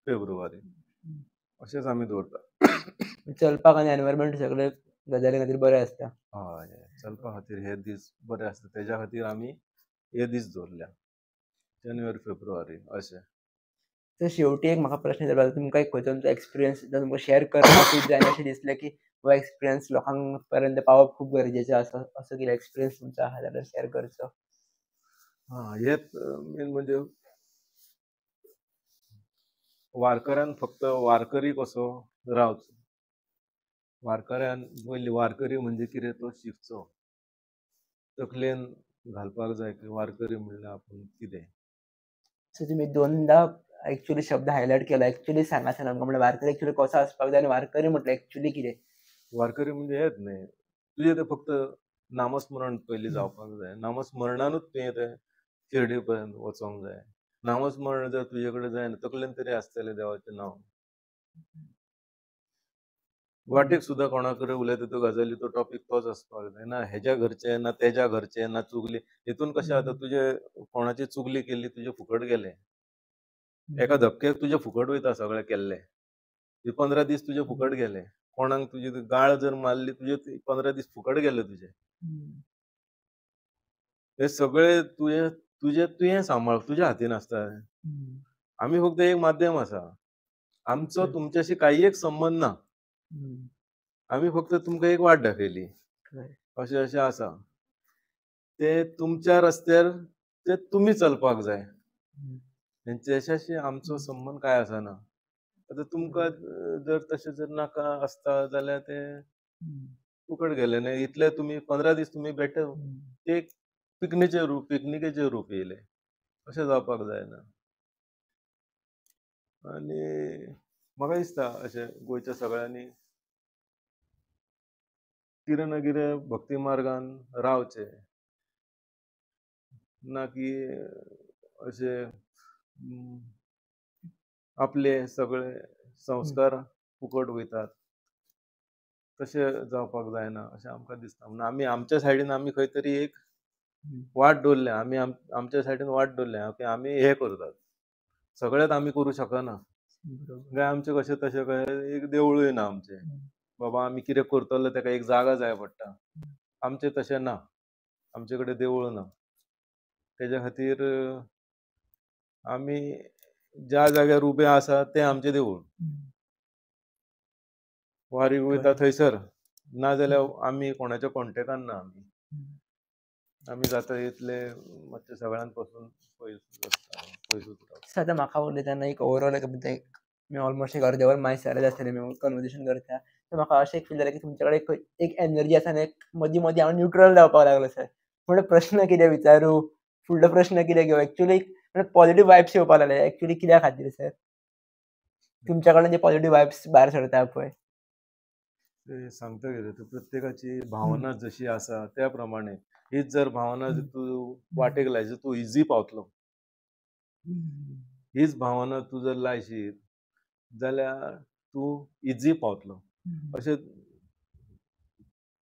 फेब्रुवारी अशेंच आमी दवरता. चलपाक आनी एनवायरमेंट सगळे गजाली खातीर बरें आसता. हय, चलपा खातीर हे दीस बरे आसता. तेज्या खातीर आमी हे दीस दवरल्या. जानेवारी फेब्रुवारी अशें. तर शेवटी एक म्हाका प्रश्न विचारपाचो, तुमकां एक खंयचो तुमचो एक्सपिरियन्स तुमकां शेअर करपाकूच जाय आनी अशें दिसलें की हो एक्सपिरियन्स लोकांक पर्यंत पावप खूब गरजेचें आसा, असो कितें एक्सपिरियन्स तुमचो आसा जाल्यार शेअर करचो. हेच मेन म्हणजे वारकऱ्यान फक्त वारकरी कसो रावचो. वारकऱ्यान पयली वारकरी म्हणजे कितें तो शिकचो. तकलेन घालपाक जाय की वारकरी म्हणल्यार आपूण कितें. सो तुमी दोनदा एक्चुअली शब्द हायलायट केला. एक्चुअली सांगात आमकां म्हणल्यार वारकरी एक्चुअली कसो आसपाक जाय आनी वारकरी म्हटल्यार एक्चुअली कितें? वारकरी म्हणजे हेच न्हय. तुजें तें फक्त नामस्मरण पयलीं जावपाक जाय. नामस्मरणानूच तुवें तें शिर्डी पर्यंत वचोंक जाय. नामस्मरण जर तुजे कडेन जायना, तकलेन तरी आसतलें देवाचें नांव. वाटेक सुद्दां कोणा कडेन उलयता त्यो गजाली तो टॉपीक तोच आसपाक जाय. ना हेज्या घरचे, ना तेज्या घरचे, ना चुगली. हितून कशें आतां तुजे कोणाची चुगली केल्ली तुजे फुकट गेले. एका धपक्याक तुजे फुकट वयता सगळें केल्लें. 15 दीस तुजे फुकट गेले. कोणाक तुजी गाळ जर मारली तुजे 15 दीस फुकट गेले तुजे. हे सगळे तुवें सांबाळप तुज्या हातीन आसता. आमी फक्त एक माध्यम आसा. आमचो तुमच्याशी काही एक संबंध ना. आमी फक्त तुमकां एक वाट दाखयली. अशें आसा. ते तुमच्या रस्त्यार ते तुमी चलपाक जाय. तेच्याशी आमचो संबंध कांय आसना. आतां तुमकां जर तशें जर नाका आसता जाल्यार ते फुकट गेले न्हय. इतले तुमी 15 दीस तुमी बेठे ते पिकनिकेचें रूप येयलें. अशें जावपाक जायना. आनी म्हाका दिसता अशें गोंयच्या सगळ्यांनी कितें ना कितें भक्ती मार्गान रावचें. ना की अशें आपले सगळे संस्कार फुकट वयतात तशें जावपाक जायना अशें आमकां दिसता. म्हणून आमी आमच्या सायडीन आमी खंय तरी एक वाट दवरल्या. आमी आमच्या सायडीन वाट दवरल्या की आमी हे करतात. सगळेंच आमी करूं शकना. काय आमचें कशें तशें कशें एक देवूळय ना आमचें. बाबा आमी कितें करतलो तेका एक जागा जाय पडटा. आमचें तशें ना. आमचे कडेन देवूळ ना. तेज्या खातीर आमी ज्या जाग्यार उबे आसा तें आमचें देवूळ. वारीक वयता थंयसर नाजाल्यार आमी कोणाच्या कॉन्टेक्टान ना आमी. आमी जाता तितले मातशें सगळ्यान पासून पयस उरता. आतां म्हाका उलयतना एक ओवरऑल ऑलमोस्ट एक अर्देवर मायसारच आसतलें कन्वर्सेशन करता. तर म्हाका अशें फील जालें की तुमचे कडेन एक एनर्जी आसा आनी एक मदीं मदीं हांव न्यूट्रल जावपाक लागलो सर. फुडलो प्रश्न कितें विचारूं, फुडलो प्रश्न कितें घेवं, एक्चुअली पॉझिटिव्ह वायब्स येवपाक लागले. एक्चुअली कित्या खातीर सर? तुमच्या कडल्यान जे पॉझिटिव्ह वायब्स भायर सरता पळय. ते सांगता कितें प्रत्येकाची भावना जशी आसा त्या प्रमाणे हीच जर भावना तूं वाटेक लायची तूं इझी पावतलो. हीच भावना तूं जर लायशीत जाल्यार तूं इझी पावतलो. अशें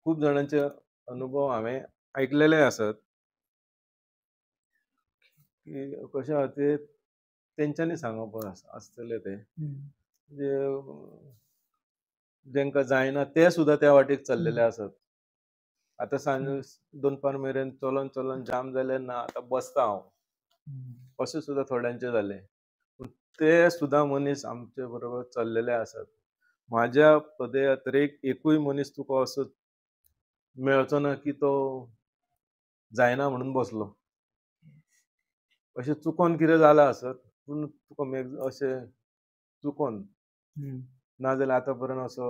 खूब जाणांचे अनुभव हांवें आयकलेले आसात की कशें आहा ते तेंच्यांनी सांगप आसतले ते जे जेंकां जायना ते सुद्दां त्या वाटेक चल्लेले आसात. आतां सांज 2-4 मेरेन चलोन चलोन जाम जालें ना आतां बसता हांव अशें सुद्दां थोड्यांचे जालें. पूण ते सुद्दां मनीस आमचे बरोबर चल्लेले आसात. म्हाज्या पदयात्रेक एकूय मनीस तुका असो मेळचो ना की तो जायना म्हणून बसलो. अशें चुकोन कितें जालां आसत पूण तुका अशें चुकोन नाजाल्यार आतां पर्यंत असो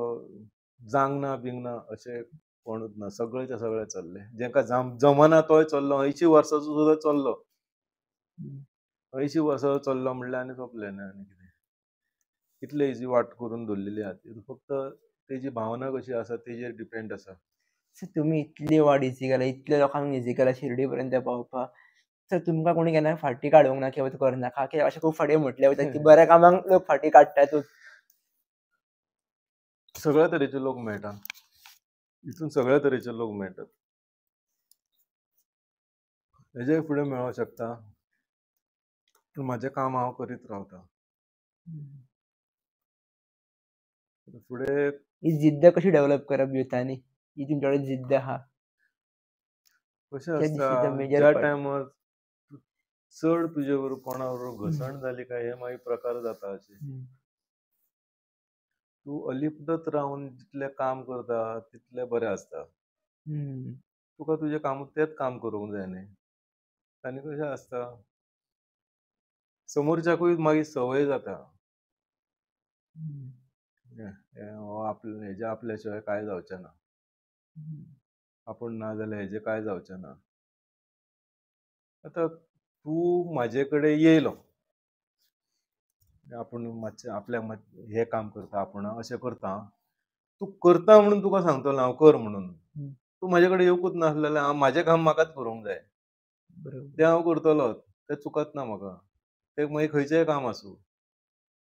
जांगना बिंगना अशें कोणूच ना. सगळेचे सगळे चल्ले. जेंकां जमना तोय चल्लो. 80 वर्साचो सुद्दां चल्लो. 80 वर्साचो चल्लो म्हणल्यार आनी सोंपलें न्ही आनी कितें. कितले इजी वाट करून दवरलेली आहा ती. फक्त तेजी भावना कशी आसा तेजेर डिपेंड आसा. तुमी इतली वाट इजी केला, इतल्या लोकांक इजी केला शिर्डी पर्यंत पावपाक. तर तुमकां कोणी केन्ना फाटीं काडूंक ना किंवा तूं करनाका कित्याक अशें खूब फावटी म्हटलें वयता की बऱ्या कामांक लोक फाटीं काडटातूच. सगळ्या तरेचे लोक मेळटा. हितून सगळ्या तरेचे लोक मेळटात. हेजेय फुडें मेळोंक शकता. पूण म्हाजें काम हांव करीत रावतां. फुडें ही जिद्द कशी डेव्हलप करप युथांनी? ही तुमचे कडेन जिद्द आहा. कशें त्या आसता दिशीचो मेजर ज्या पार्ट. टायमार चड तुजे बरोबर कोणा बरोबर घसण जाली काय हे मागीर प्रकार जाता अशें. तूं अलिप्तत रावन जितलें काम करता तितलें बरें आसता. तुका तुजें काम तेंच काम करूंक जाय न्ही. आनी कशें आसता समोरच्याकूय मागीर संवय जाता. हेजे आपल्या शिवाय कांय जावचें ना. आपूण ना जाल्यार हेजें कांय जावचें ना. आतां तूं म्हाजे कडेन येयलो. आपूण मातशें आपल्याक हें काम करता आपूण अशें करता. तूं करता म्हणून तुका सांगतलो हांव कर म्हणून. तूं म्हाजे कडेन येवकूच नासलो जाल्यार हांव म्हाजें काम म्हाकाच करूंक जाय. तें हांव करतलोच. तें चुकत ना म्हाका. तें मागीर खंयचेंय काम आसूं.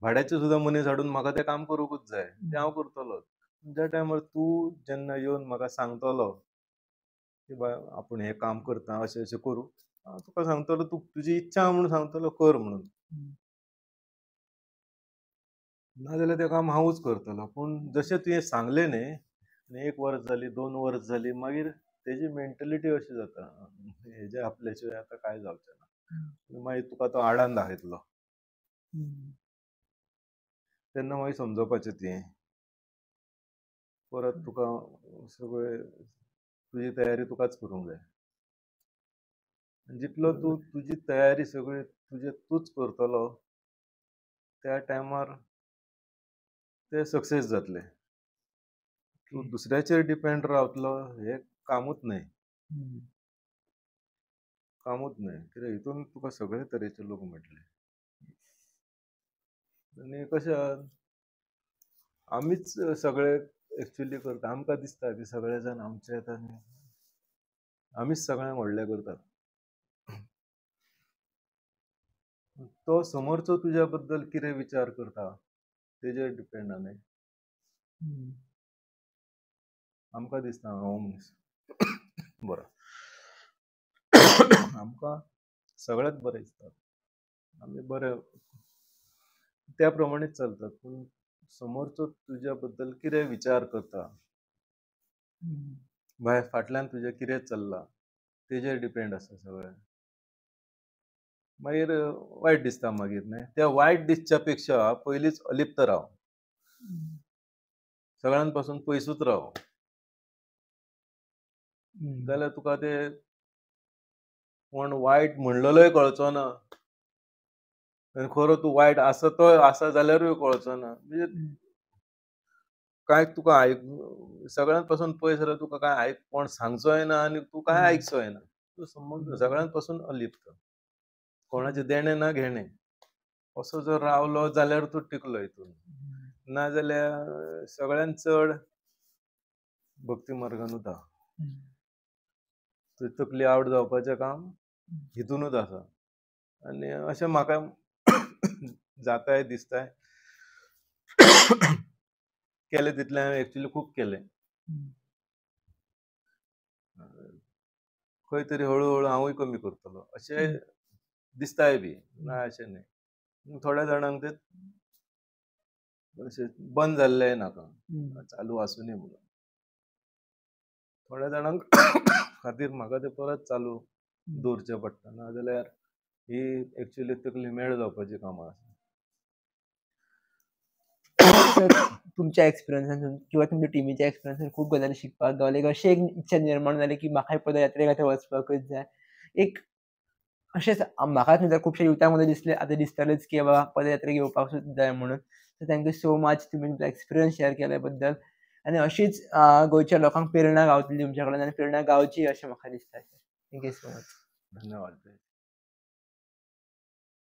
भाड्याचे सुद्दां मनीस हाडून म्हाका तें काम करूंकूच जाय. तें हांव करतलोच. ज्या टायमार तूं जेन्ना येवन म्हाका सांगतलो की बाय आपूण हें काम करता अशें अशें करूं. हांव तुका सांगतलो तूं तुजी इच्छा आहा म्हणून सांगतलो कर म्हणून. नाजाल्यार तें काम हांवूच करतलो. पूण जशें तुवें सांगलें न्ही आनी 1 वर्स जाली 2 वर्स जाली मागीर तेजी मेंटलिटी अशी जाता हेजें आपल्या शिवाय आतां कांय जावचें ना. मागीर तुका तो आडान दाखयतलो. तेन्ना मागीर समजोवपाचें तुवें. परत तुका सगळें तुजी तयारी तुकाच करूंक जाय. जितलो तूं तुजी तयारी सगळी तूच करतलो त्या टायमार तें सक्सेस जातलें. तूं दुसऱ्याचेर डिपेंड रावतलो हें कामूच न्हय. कामूच न्हय. कित्याक हितून तुका सगळे तरेचे लोक मेळटले. आनी कशें आहा आमीच सगळे एक्चुअली करता. आमकां दिसता की सगळे जाण आमचे येता न्ही आमीच सगळ्यांक व्हडलें करतात. तो समोरचो तुझ्या बद्दल कितें विचार करता तेजेर डिपेंड आहा न्ही. आमकां दिसता हो मनीस बरो, आमकां सगळ्यात बरें दिसता, आमी बरे त्या प्रमाणेच चलतात. पूण समोरचो तुज्या बद्दल कितें विचार करता, भायर फाटल्यान तुज्या कितें चल्लां तेजेर डिपेंड आसा सगळें. मागीर वायट दिसता मागीर न्ही. त्या वायट दिसच्या पेक्षा पयलींच अलिप्त राव, सगळ्यां पासून पयसूच राव, जाल्यार तुका ते कोण वायट म्हणलेलोय कळचो ना आनी खरो तूं वायट आसा तो आसा जाल्यारूय कळचो ना. म्हणजे काय तुका सगळ्यां पासून पयस रावन तुका काय कोण सांगचोय ना आनी तूं काय आयकचोय ना. तूं समज सगळ्यां पासून अलिप्त, कोणाचे देणे ना घेणे असो जर रावलो जाल्यार तूं टिकलो हितून. नाजाल्यार सगळ्यान चड भक्ती मार्गानूच आहा. तकली आवट जावपाचें काम हितूनूच आसा. आनी अशें म्हाका जाताय दिसताय. केले तितलें हांवें एक्चुअली खूब केलें. खंय तरी हळू हांवूय कमी करतलो अशें दिसताय बी, ना अशें न्ही. थोड्या जाणांक ते अशें बंद जाल्लें नाका, चालू आसुनी म्हणून. थोड्या जाणांक खातीर म्हाका ते परत चालू दवरचें पडटा, नाजाल्यार ही एक्चुअली तकली मेळ जावपाची कामां आसा. तुमच्या एक्सपिरियन्सान किंवा तुमच्या टिमीच्या एक्सपिरियन्सान खूब गजाली शिकपाक गावले. अशी एक इच्छा निर्माण जाली की म्हाकाय पदयात्रेक आतां वचपाकूच जाय. एक अशेंच म्हाकाच न्ही तर खुबशा युथां मध्ये दिसलें आतां दिसतालेंच की बाबा पदयात्रेक येवपाकूच जाय म्हणून. सो थँक्यू सो मच तुमी तुमचो एक्सपिरियन्स शेअर केल्या बद्दल. आनी अशीच गोंयच्या लोकांक प्रेरणा गावतली तुमच्या कडल्यान आनी प्रेरणा गावची अशें म्हाका दिसता. Thank you so much. धन्यवाद.